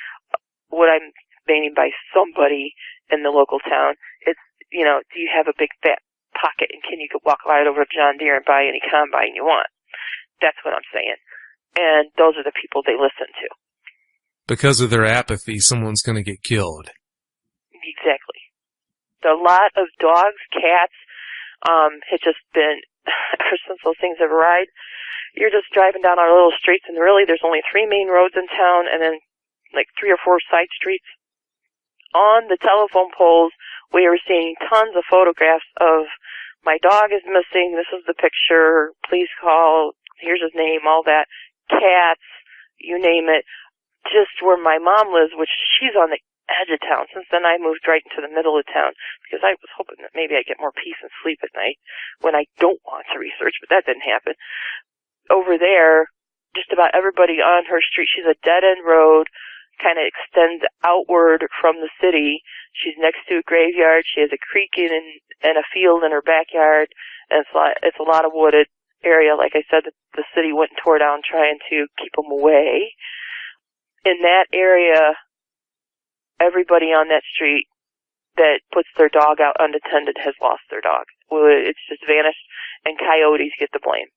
what I'm meaning by somebody in the local town, it's, do you have a big fat pocket and can you walk right over to John Deere and buy any combine you want? That's what I'm saying. And those are the people they listen to. Because of their apathy, someone's going to get killed. Exactly. A lot of dogs, cats, had just been, ever since those things have arrived, you're just driving down our little streets, and really there's only 3 main roads in town, and then like 3 or 4 side streets. On the telephone poles, we are seeing tons of photographs of my dog is missing, this is the picture, please call, here's his name, all that. Cats, you name it. Just where my mom lives, which she's on the edge of town. Since then, I moved right into the middle of town because I was hoping that maybe I'd get more peace and sleep at night when I don't want to research, but that didn't happen. Over there, just about everybody on her street, she's a dead-end road, kind of extends outward from the city. She's next to a graveyard. She has a creek and a field in her backyard, and it's a lot of wooded area. Like I said, the city went and tore down trying to keep them away. In that area, everybody on that street that puts their dog out unattended has lost their dog. It's just vanished, and coyotes get the blame.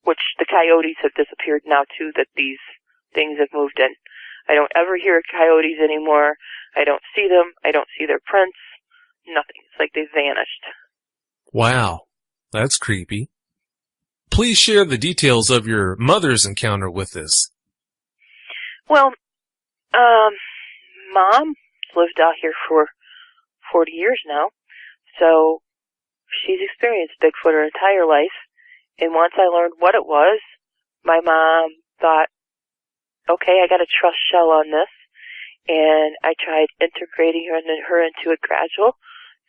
Which the coyotes have disappeared now, too, that these things have moved in. I don't ever hear coyotes anymore. I don't see them. I don't see their prints. Nothing. It's like they've vanished. Wow. That's creepy. Please share the details of your mother's encounter with us. Well, Mom lived out here for 40 years now, so she's experienced Bigfoot her entire life. And once I learned what it was, my mom thought, okay, I got to trust Shell on this. And I tried integrating her into it gradual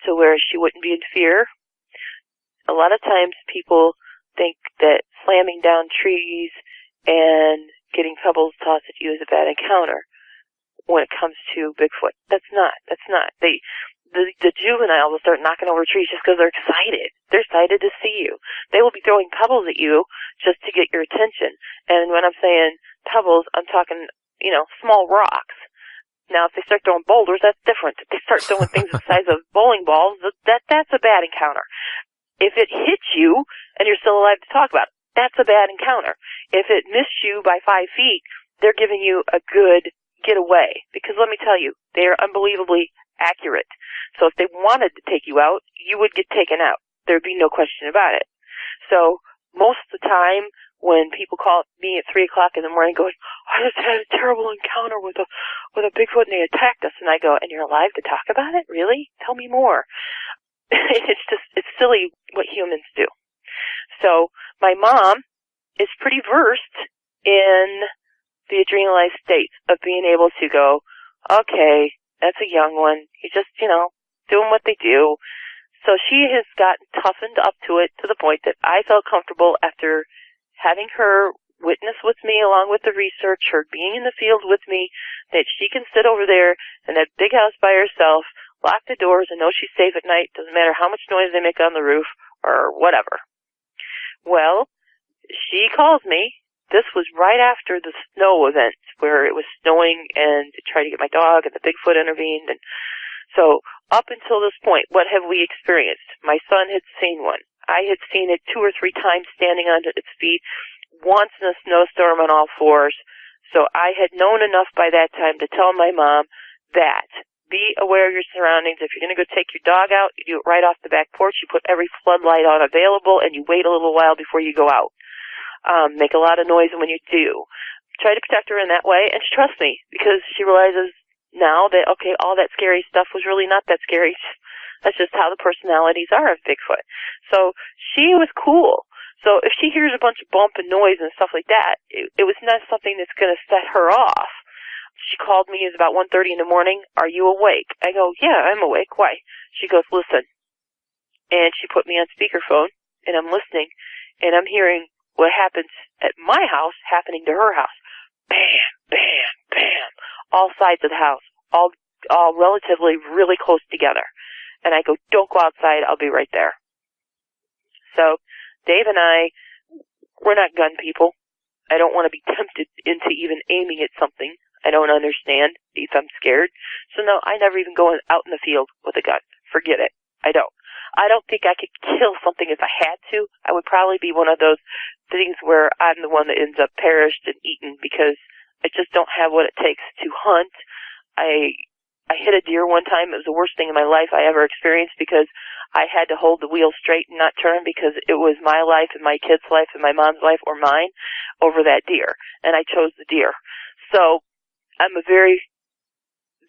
to where she wouldn't be in fear. A lot of times people think that slamming down trees and getting pebbles tossed at you is a bad encounter when it comes to Bigfoot. That's not. The juvenile will start knocking over trees just because they're excited. They're excited to see you. They will be throwing pebbles at you just to get your attention. And when I'm saying pebbles, I'm talking, small rocks. Now, if they start throwing boulders, that's different. If they start throwing things the size of bowling balls, that's a bad encounter. If it hits you and you're still alive to talk about it, that's a bad encounter. If it missed you by 5 feet, they're giving you a good getaway. Because let me tell you, they are unbelievably accurate. So if they wanted to take you out, you would get taken out. There'd be no question about it. So most of the time when people call me at 3 o'clock in the morning going, I just had a terrible encounter with a Bigfoot and they attacked us, and I go, and you're alive to talk about it? Really? Tell me more. It's silly what humans do. So my mom is pretty versed in the adrenalized states of being able to go, okay, that's a young one. He's just, doing what they do. So she has gotten toughened up to it to the point that I felt comfortable after having her witness with me along with the research, her being in the field with me, that she can sit over there in that big house by herself, lock the doors, and know she's safe at night. Doesn't matter how much noise they make on the roof or whatever. Well, she calls me. This was right after the snow event where it was snowing and to try to get my dog and the Bigfoot intervened. And so up until this point, what have we experienced? My son had seen one. I had seen it 2 or 3 times standing on its feet, once in a snowstorm on all fours. So I had known enough by that time to tell my mom that be aware of your surroundings. If you're going to go take your dog out, you do it right off the back porch. You put every floodlight on available, and you wait a little while before you go out. Make a lot of noise when you do. Try to protect her in that way, and she trusts me because she realizes now that, okay, all that scary stuff was really not that scary. That's just how the personalities are of Bigfoot. So she was cool. So if she hears a bunch of bump and noise and stuff like that, it was not something that's going to set her off. She called me. It was about 1:30 in the morning. Are you awake? I go, yeah, I'm awake. Why? She goes, listen. And she put me on speakerphone, and I'm listening, and I'm hearing what happens at my house happening to her house. Bam, bam, bam. All sides of the house, all relatively really close together. And I go, don't go outside. I'll be right there. So Dave and we're not gun people. I don't want to be tempted into even aiming at something I don't understand if I'm scared. So no, I never even go out in the field with a gun. Forget it. I don't think I could kill something if I had to. I would probably be one of those things where I'm the one that ends up perished and eaten because I just don't have what it takes to hunt. I hit a deer one time. It was the worst thing in my life I ever experienced because I had to hold the wheel straight and not turn because it was my life and my kid's life and my mom's life or mine over that deer. And I chose the deer. So I'm a very,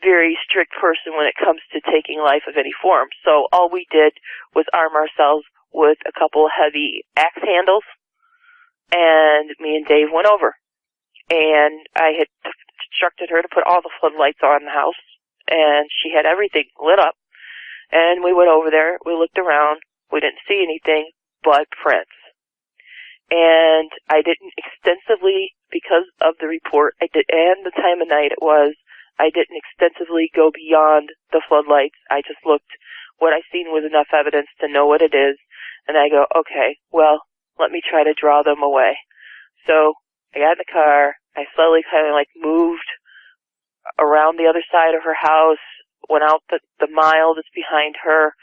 very strict person when it comes to taking life of any form. So all we did was arm ourselves with a couple heavy axe handles, and me and Dave went over. And I had instructed her to put all the floodlights on the house, and she had everything lit up. And we went over there, we looked around, we didn't see anything but prints. And I didn't extensively, because of the report, and the time of night it was, I didn't extensively go beyond the floodlights. I just looked. What I seen was enough evidence to know what it is. And I go, okay, well, let me try to draw them away. So I got in the car. I slowly kind of moved around the other side of her house, went out the mile that's behind her,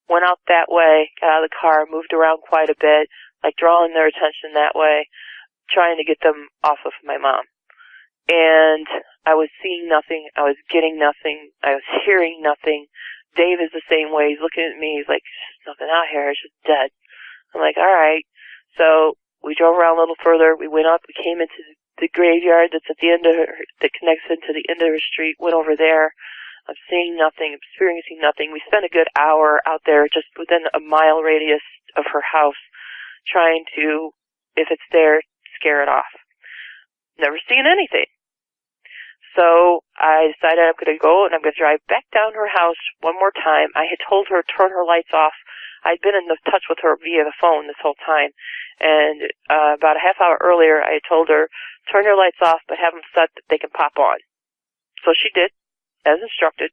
went out that way, got out of the car, moved around quite a bit, drawing their attention that way, trying to get them off of my mom. And I was seeing nothing. I was getting nothing. I was hearing nothing. Dave is the same way. He's looking at me. He's like, there's nothing out here. It's just dead. I'm like, all right. So we we drove around a little further. We went up. We came into the graveyard that's at the end of that connects into the end of her street. Went over there. I'm seeing nothing, experiencing nothing. We spent a good hour out there just within a mile radius of her house trying to, if it's there, scare it off. Never seen anything. So I decided I'm going to go and I'm going to drive back down to her house one more time. I had told her to turn her lights off. I'd been in touch with her via the phone this whole time. And about a half hour earlier, I had told her, turn your lights off, but have them set that they can pop on. So she did, as instructed.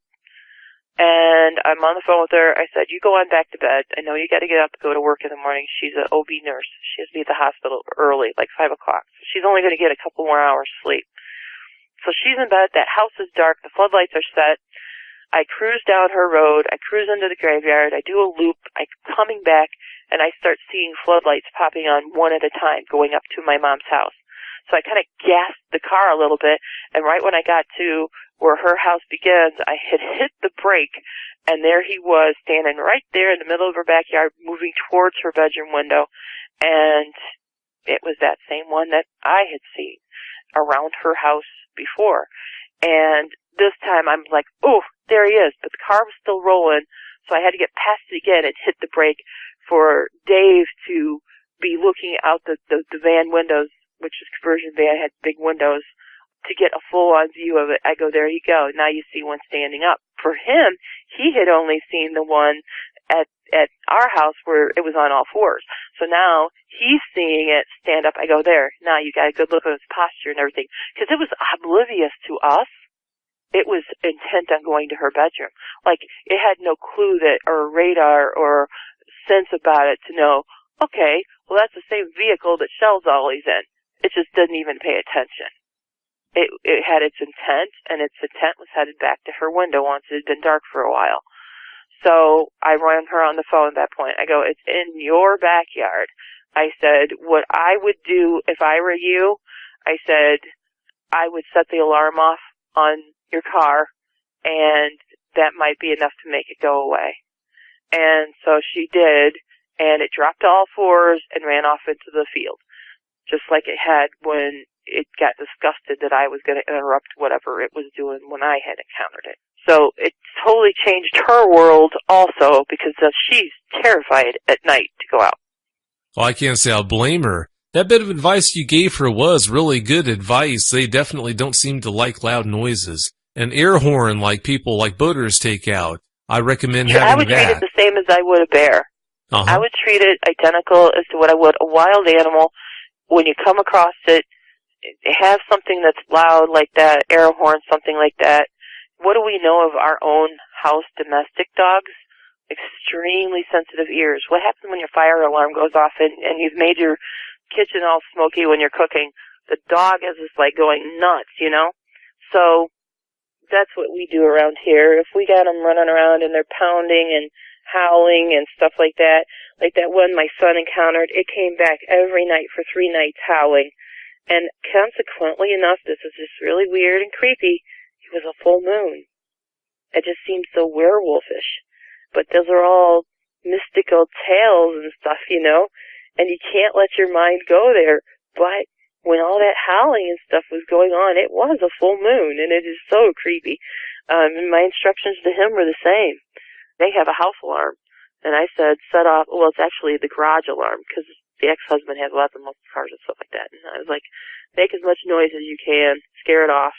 And I'm on the phone with her. I said, you go on back to bed. I know you got to get up to go to work in the morning. She's an OB nurse. She has to be at the hospital early, like 5 o'clock. So she's only going to get a couple more hours sleep. So she's in bed. That house is dark. The floodlights are set. I cruise down her road. I cruise into the graveyard. I do a loop. I'm coming back, and I start seeing floodlights popping on one at a time going up to my mom's house. So I kind of gasped the car a little bit, and right when I got to where her house begins, I had hit the brake, and there he was standing right there in the middle of her backyard moving towards her bedroom window, and it was that same one that I had seen around her house before. And this time I'm like, oh, there he is, but the car was still rolling, so I had to get past it again and hit the brake for Dave to be looking out the van windows, which is conversion van, had big windows, to get a full-on view of it. I go, there you go. Now you see one standing up. For him, he had only seen the one at our house where it was on all fours. So now he's seeing it stand up. I go, there. Now you got a good look at his posture and everything. Because it was oblivious to us. It was intent on going to her bedroom. Like, it had no clue that, or radar or sense about it to know, okay, well, that's the same vehicle that Shell's always in. It just didn't even pay attention. It had its intent, and its intent was headed back to her window once it had been dark for a while. So I rang her on the phone at that point. I go, it's in your backyard. I said, what I would do if I were you, I said, I would set the alarm off on your car, and that might be enough to make it go away. And so she did, and it dropped to all fours and ran off into the field, just like it had when it got disgusted that I was going to interrupt whatever it was doing when I had encountered it. So it totally changed her world also, because she's terrified at night to go out. Well, I can't say I'll blame her. That bit of advice you gave her was really good advice. They definitely don't seem to like loud noises. An air horn like people like boaters take out, I recommend having that. I would treat it the same as I would a bear. Uh-huh. I would treat it identical as to what I would a wild animal. When you come across it, have something that's loud like that, air horn, something like that. What do we know of our own house domestic dogs? Extremely sensitive ears. What happens when your fire alarm goes off and you've made your kitchen all smoky when you're cooking? The dog is just like going nuts, you know? So that's what we do around here. If we got them running around and they're pounding and howling and stuff like that one my son encountered, it came back every night for 3 nights howling. And consequently enough, this is just really weird and creepy, it was a full moon. It just seemed so werewolfish. But those are all mystical tales and stuff, you know, and you can't let your mind go there. But when all that howling and stuff was going on, it was a full moon, and it is so creepy. And my instructions to him were the same. They have a house alarm, and I said, set off, well, it's actually the garage alarm, because the ex-husband has lots of muscle cars and stuff like that. And I was like, make as much noise as you can, scare it off.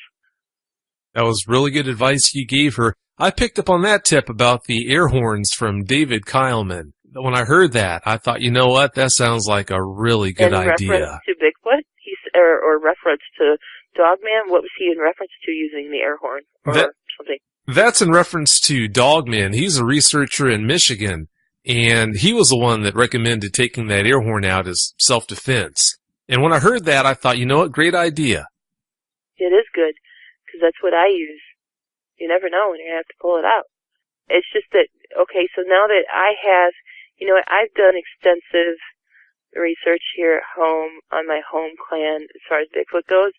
That was really good advice you gave her. I picked up on that tip about the air horns from David Kyleman. When I heard that, I thought, you know what, that sounds like a really good idea. In reference to Bigfoot, or reference to Dogman, what was he in reference to using the air horn or something? That's in reference to Dogman. He's a researcher in Michigan, and he was the one that recommended taking that air horn out as self-defense. And when I heard that, I thought, you know what, great idea. It is good, because that's what I use. You never know when you have to pull it out. It's just that, okay, so now that I have, you know, I've done extensive research here at home on my home clan as far as Bigfoot goes,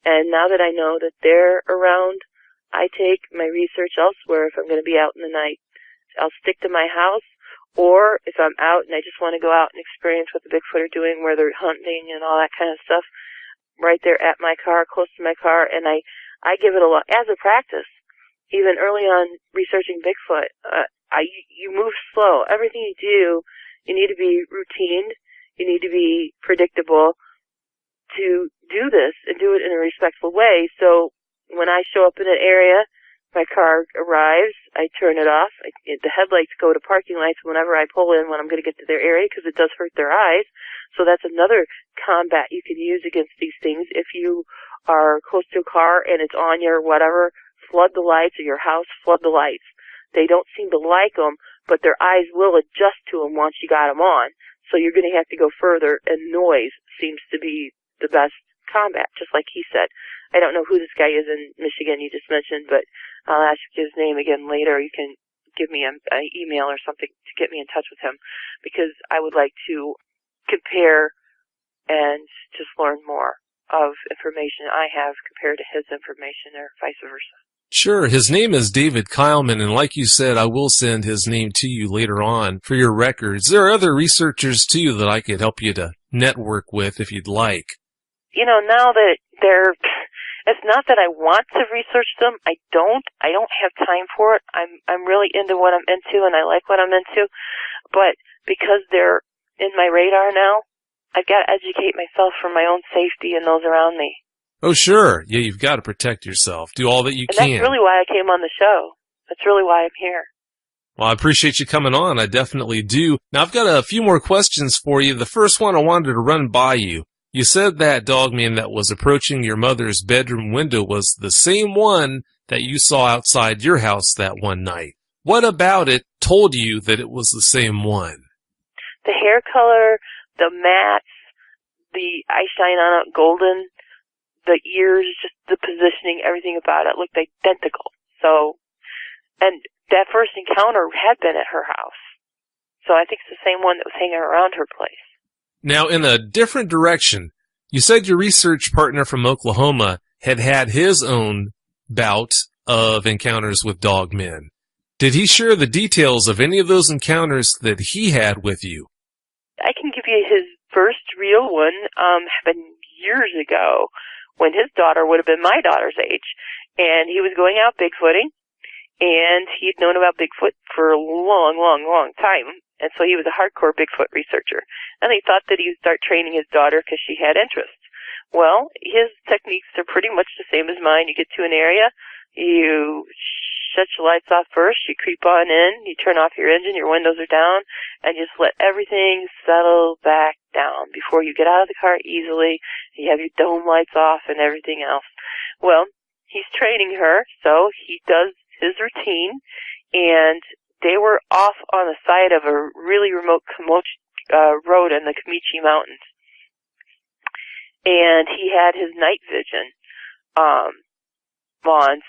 and now that I know that they're around, I take my research elsewhere if I'm going to be out in the night. I'll stick to my house, Or if I'm out and I just want to go out and experience what the Bigfoot are doing, where they're hunting and all that kind of stuff, right there at my car, close to my car, and I give it a lot as a practice. Even early on researching Bigfoot, you move slow. Everything you do, you need to be routine. You need to be predictable to do this and do it in a respectful way. So when I show up in an area, my car arrives, I turn it off. The headlights go to parking lights whenever I pull in when I'm going to get to their area because it does hurt their eyes. So that's another combat you can use against these things. If you are close to a car and it's on your whatever, flood the lights, or your house, flood the lights. They don't seem to like them, but their eyes will adjust to them once you got them on. So you're going to have to go further, and noise seems to be the best combat, just like he said. I don't know who this guy is in Michigan you just mentioned, but I'll ask you his name again later. You can give me an email or something to get me in touch with him, because I would like to compare and just learn more of information I have compared to his information, or vice versa. Sure. His name is David Kyleman, and like you said, I will send his name to you later on for your records. There are other researchers, too, that I could help you to network with if you'd like. You know, now that it's not that I want to research them. I don't have time for it. I'm really into what I'm into, and I like what I'm into. But because they're in my radar now, I've got to educate myself for my own safety and those around me. Oh, sure. Yeah, you've got to protect yourself. Do all that you can. And that's really why I came on the show. That's really why I'm here. Well, I appreciate you coming on. I definitely do. Now, I've got a few more questions for you. The first one I wanted to run by you. You said that dogman that was approaching your mother's bedroom window was the same one that you saw outside your house that one night. What about it told you that it was the same one? The hair color, the mats, the eye shine on it, golden, the ears, just the positioning, everything about it looked identical. So, and that first encounter had been at her house. So I think it's the same one that was hanging around her place. Now, in a different direction, you said your research partner from Oklahoma had had his own bout of encounters with dogmen. Did he share the details of any of those encounters that he had with you? I can give you his first real one, happened years ago, when his daughter would have been my daughter's age, and he was going out Bigfooting, and he'd known about Bigfoot for a long, long, long time, and so he was a hardcore Bigfoot researcher, and he thought that he would start training his daughter because she had interest. Well, his techniques are pretty much the same as mine. You get to an area, you shut your lights off first, you creep on in, you turn off your engine, your windows are down, and just let everything settle back down before you get out of the car easily. You have your dome lights off and everything else. Well, he's training her, so he does his routine, and they were off on the side of a really remote road in the Comanche Mountains. And he had his night vision on,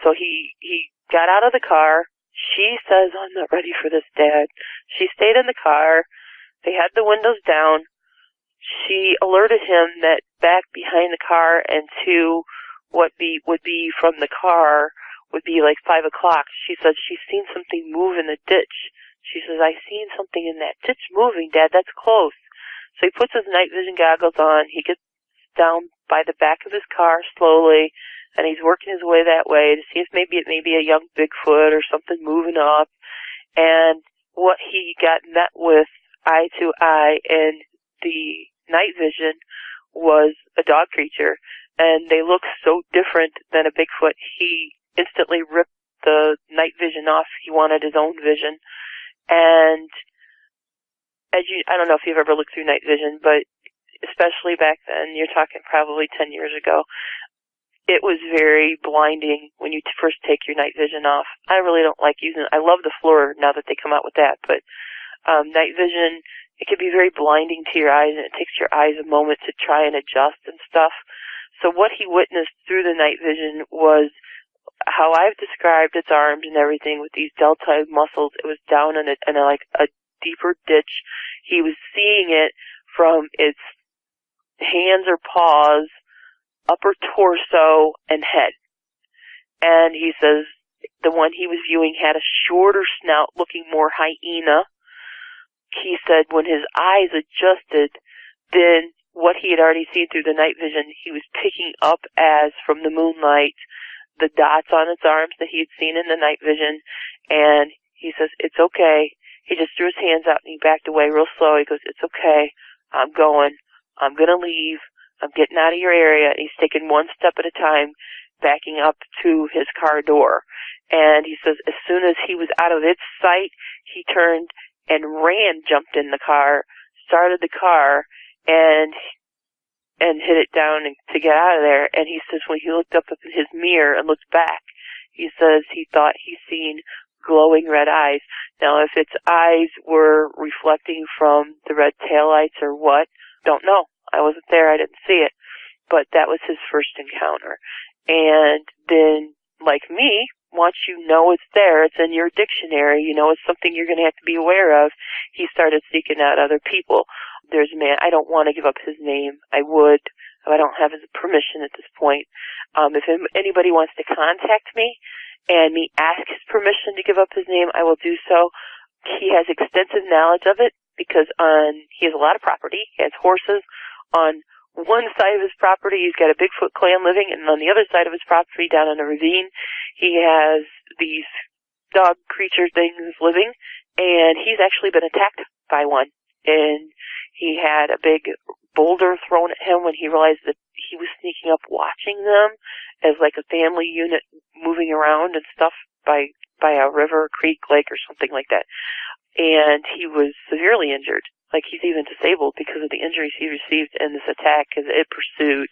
so he got out of the car. She says, "I'm not ready for this, Dad." She stayed in the car. They had the windows down. She alerted him that back behind the car and to what would be from the car would be like 5 o'clock. She said she's seen something move in the ditch. She says, "I seen something in that ditch moving, Dad. That's close." So he puts his night vision goggles on. He gets down by the back of his car slowly, and he's working his way that way to see if maybe it may be a young Bigfoot or something moving up. And what he got met with eye to eye in the night vision was a dog creature, and they look so different than a Bigfoot. He instantly ripped the night vision off. He wanted his own vision. And I don't know if you've ever looked through night vision, but especially back then, you're talking probably 10 years ago, it was very blinding when you first take your night vision off. I really don't like using it. I love the Fluor now that they come out with that, but night vision, it can be very blinding to your eyes, and it takes your eyes a moment to try and adjust and stuff. So what he witnessed through the night vision was how I've described its arms and everything with these deltoid muscles. It was down in like a deeper ditch. He was seeing it from its hands or paws, upper torso, and head. And he says the one he was viewing had a shorter snout, looking more hyena, he said when his eyes adjusted, then what he had already seen through the night vision, he was picking up as from the moonlight the dots on its arms that he had seen in the night vision. And he says, it's okay. He just threw his hands out and he backed away real slow. He goes, it's okay. I'm going. I'm going to leave. I'm getting out of your area. And he's taking one step at a time, backing up to his car door. And he says as soon as he was out of its sight, he turned and ran, jumped in the car, started the car, and hit it down to get out of there. And he says when he looked up at his mirror and looked back, he says he thought he seen glowing red eyes. Now, if its eyes were reflecting from the red taillights or what, don't know. I wasn't there. I didn't see it. But that was his first encounter. And then, like me, once you know it's there, it's in your dictionary, you know it's something you're going to have to be aware of, he started seeking out other people. There's a man, I don't want to give up his name. I would, but I don't have his permission at this point. If anybody wants to contact me and me ask his permission to give up his name, I will do so. He has extensive knowledge of it because he has a lot of property. He has horses. On one side of his property, he's got a Bigfoot clan living, and on the other side of his property, down in a ravine, he has these dog creature things living, and he's actually been attacked by one. And he had a big boulder thrown at him when he realized that he was sneaking up watching them as like a family unit moving around and stuff by a river, creek, lake, or something like that. And he was severely injured. Like he's even disabled because of the injuries he received in this attack as it pursued.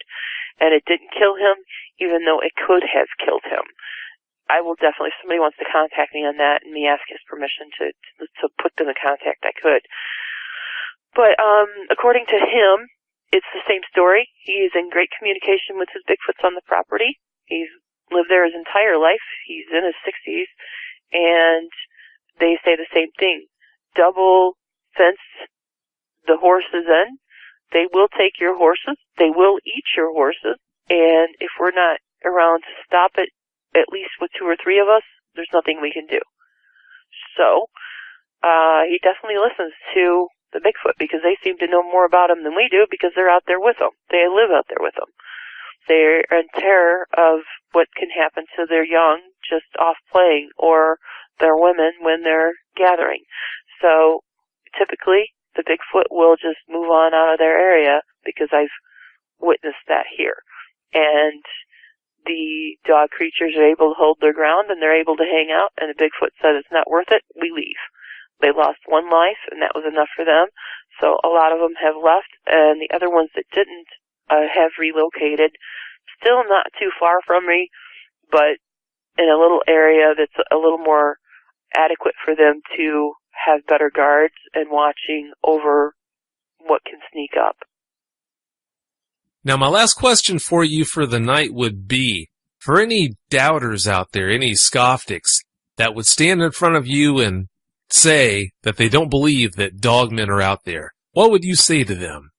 And it didn't kill him, even though it could have killed him. I will definitely, if somebody wants to contact me on that and me ask his permission to put them in contact, I could. But according to him, it's the same story. He is in great communication with his Bigfoots on the property. He's lived there his entire life. He's in his 60s. And they say the same thing. Double fence the horses in. They will take your horses. They will eat your horses. And if we're not around to stop it, at least with 2 or 3 of us, there's nothing we can do. So, he definitely listens to the Bigfoot because they seem to know more about him than we do because they're out there with them. They live out there with them. They're in terror of what can happen to their young just off playing or their women when they're gathering. So, typically, the Bigfoot will just move on out of their area because I've witnessed that here. And the dog creatures are able to hold their ground and they're able to hang out, and the Bigfoot said it's not worth it, we leave. They lost one life and that was enough for them. So a lot of them have left, and the other ones that didn't have relocated. Still not too far from me, but in a little area that's a little more adequate for them to have better guards and watching over what can sneak up. Now, my last question for you for the night would be, for any doubters out there, any skeptics that would stand in front of you and say that they don't believe that dogmen are out there, what would you say to them?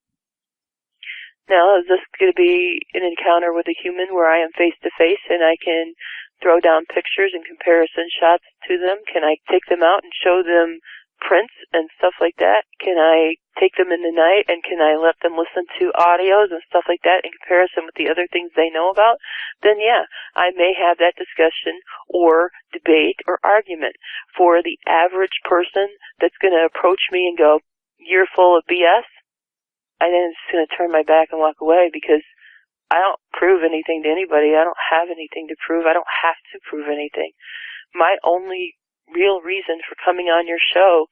Now, is this going to be an encounter with a human where I am face-to-face and I can throw down pictures and comparison shots to them? Can I take them out and show them prints and stuff like that? Can I take them in the night and can I let them listen to audios and stuff like that in comparison with the other things they know about? Then yeah, I may have that discussion or debate or argument. For the average person that's going to approach me and go, "You're full of BS," I then just going to turn my back and walk away because I don't prove anything to anybody. I don't have anything to prove. I don't have to prove anything. My only real reason for coming on your show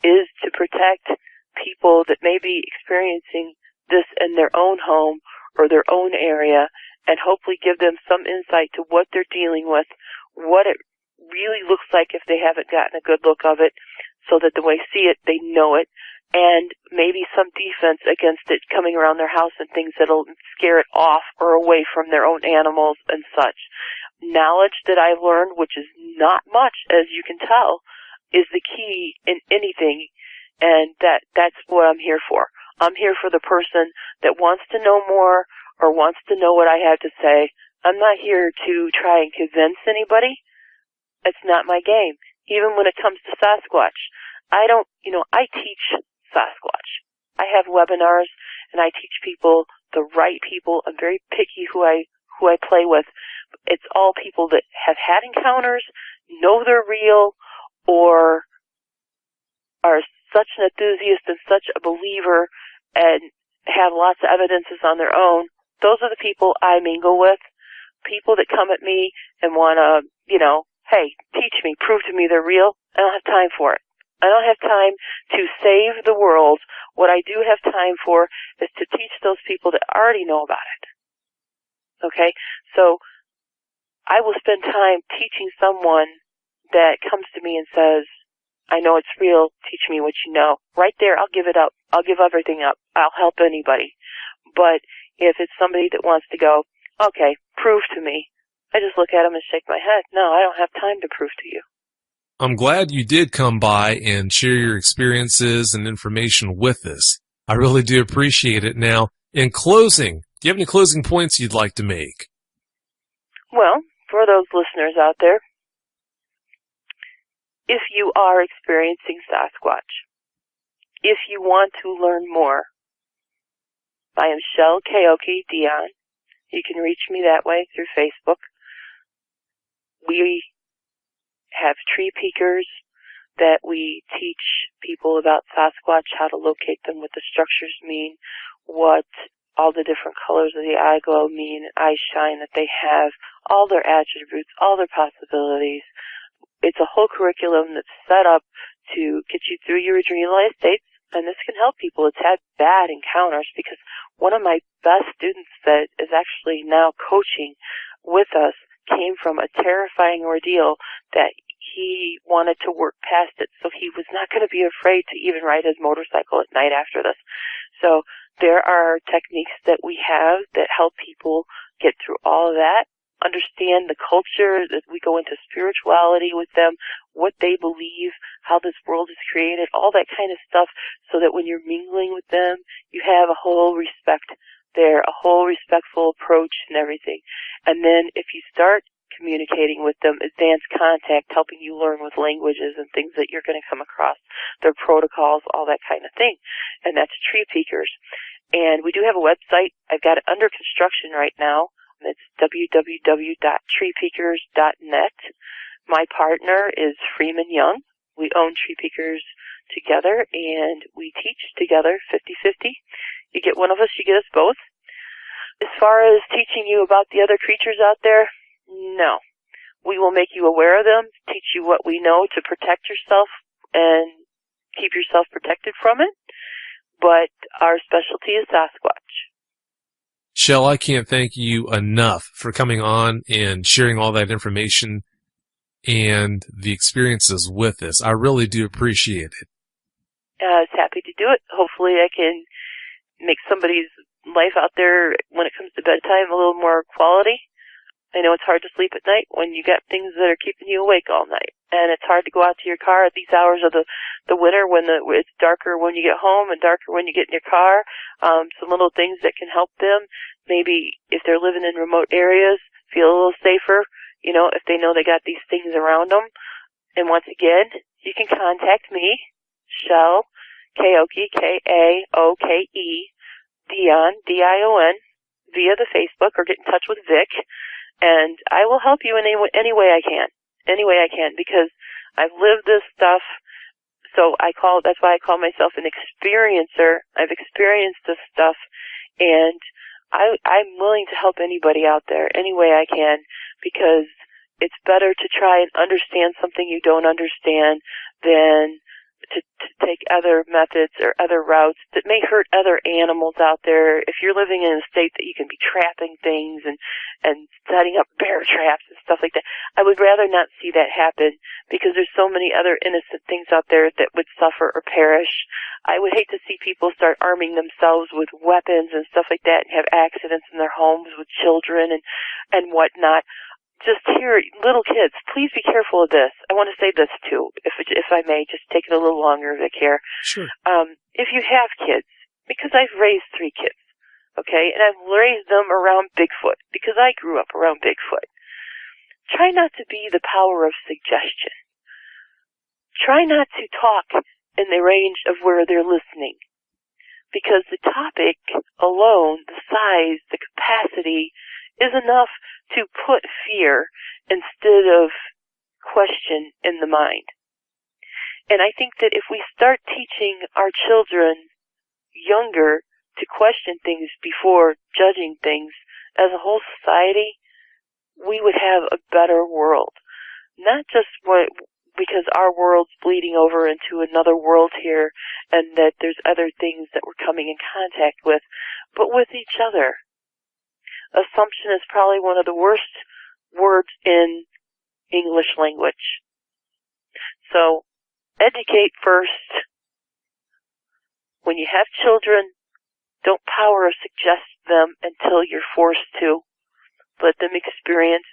is to protect people that may be experiencing this in their own home or their own area, and hopefully give them some insight to what they're dealing with, what it really looks like if they haven't gotten a good look of it, so that when they see it, they know it, and maybe some defense against it coming around their house and things that'll scare it off or away from their own animals and such. Knowledge that I've learned, which is not much, as you can tell, is the key in anything, and that's what I'm here for. I'm here for the person that wants to know more or wants to know what I have to say. I'm not here to try and convince anybody. It's not my game. Even when it comes to Sasquatch, I teach Sasquatch. I have webinars and I teach people, the right people. I'm very picky who I play with. It's all people that have had encounters, know they're real, or are such an enthusiast and such a believer and have lots of evidences on their own. Those are the people I mingle with. People that come at me and want to, hey, teach me, prove to me they're real. I don't have time for it. I don't have time to save the world. What I do have time for is to teach those people that already know about it. Okay? So I will spend time teaching someone that comes to me and says, I know it's real, teach me what you know. Right there, I'll give it up. I'll give everything up. I'll help anybody. But if it's somebody that wants to go, okay, prove to me, I just look at them and shake my head. No, I don't have time to prove to you. I'm glad you did come by and share your experiences and information with us. I really do appreciate it. Now, in closing, do you have any closing points you'd like to make? Well, for those listeners out there, if you are experiencing Sasquatch, if you want to learn more, I am Shell Kaoki Dion. You can reach me that way through Facebook. We have tree peekers that we teach people about Sasquatch, how to locate them, what the structures mean, what all the different colors of the eye glow mean, eye shine that they have, all their attributes, all their possibilities. It's a whole curriculum that's set up to get you through your adrenalized states, and this can help people that's had bad encounters, because one of my best students that is actually now coaching with us came from a terrifying ordeal that he wanted to work past it, so he was not going to be afraid to even ride his motorcycle at night after this. So there are techniques that we have that help people get through all of that, understand the culture, that we go into spirituality with them, what they believe, how this world is created, all that kind of stuff, so that when you're mingling with them, you have a whole respect there, a whole respectful approach and everything. And then if you start communicating with them, advanced contact, helping you learn with languages and things that you're going to come across, their protocols, all that kind of thing. And that's Tree Peekers. And we do have a website. I've got it under construction right now. It's www.treepeekers.net. My partner is Freeman Young. We own Tree Peekers together, and we teach together 50-50. You get one of us, you get us both. As far as teaching you about the other creatures out there, no. We will make you aware of them, teach you what we know to protect yourself and keep yourself protected from it. But our specialty is Sasquatch. Shell, I can't thank you enough for coming on and sharing all that information and the experiences with us. I really do appreciate it. I was happy to do it. Hopefully I can make somebody's life out there when it comes to bedtime a little more quality. I know it's hard to sleep at night when you got things that are keeping you awake all night. And it's hard to go out to your car at these hours of the winter when it's darker when you get home and darker when you get in your car. Some little things that can help them. Maybe if they're living in remote areas, feel a little safer, if they know they got these things around them. And once again, you can contact me, Shell Kaoki, Kaoke, Dion, Dion, via the Facebook, or get in touch with Vic, and I will help you in any way I can. Any way I can, because I've lived this stuff, so that's why I call myself an experiencer. I've experienced this stuff, and I'm willing to help anybody out there any way I can, because it's better to try and understand something you don't understand than to take other methods or other routes that may hurt other animals out there. If you're living in a state that you can be trapping things and setting up bear traps and stuff like that, I would rather not see that happen, because there's so many other innocent things out there that would suffer or perish. I would hate to see people start arming themselves with weapons and stuff like that and have accidents in their homes with children and whatnot. Just here, little kids, please be careful of this. I want to say this too, if I may, just take it a little longer, Vic, here. Sure. If you have kids, because I've raised 3 kids, okay, and I've raised them around Bigfoot, because I grew up around Bigfoot. Try not to be the power of suggestion. Try not to talk in the range of where they're listening. Because the topic alone, the size, the capacity, is enough to put fear instead of question in the mind. And I think that if we start teaching our children younger to question things before judging things, as a whole society, we would have a better world. Not just because our world's bleeding over into another world here and that there's other things that we're coming in contact with, but with each other. Assumption is probably one of the worst words in English language. So, educate first. When you have children, don't power or suggest them until you're forced to. Let them experience,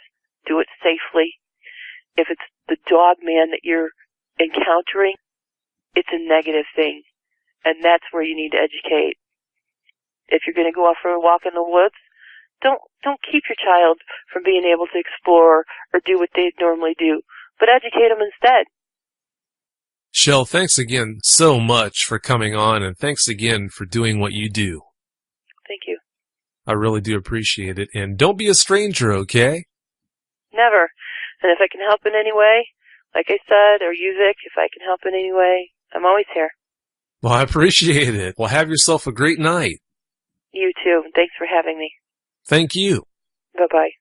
do it safely. If it's the dog man that you're encountering, it's a negative thing. And that's where you need to educate. If you're going to go out for a walk in the woods, don't keep your child from being able to explore or do what they normally do, but educate them instead. Shell, thanks again so much for coming on, and thanks again for doing what you do. Thank you. I really do appreciate it. And don't be a stranger, okay? Never. And if I can help in any way, like I said, or you, Vic, if I can help in any way, I'm always here. Well, I appreciate it. Well, have yourself a great night. You too. Thanks for having me. Thank you. Bye-bye.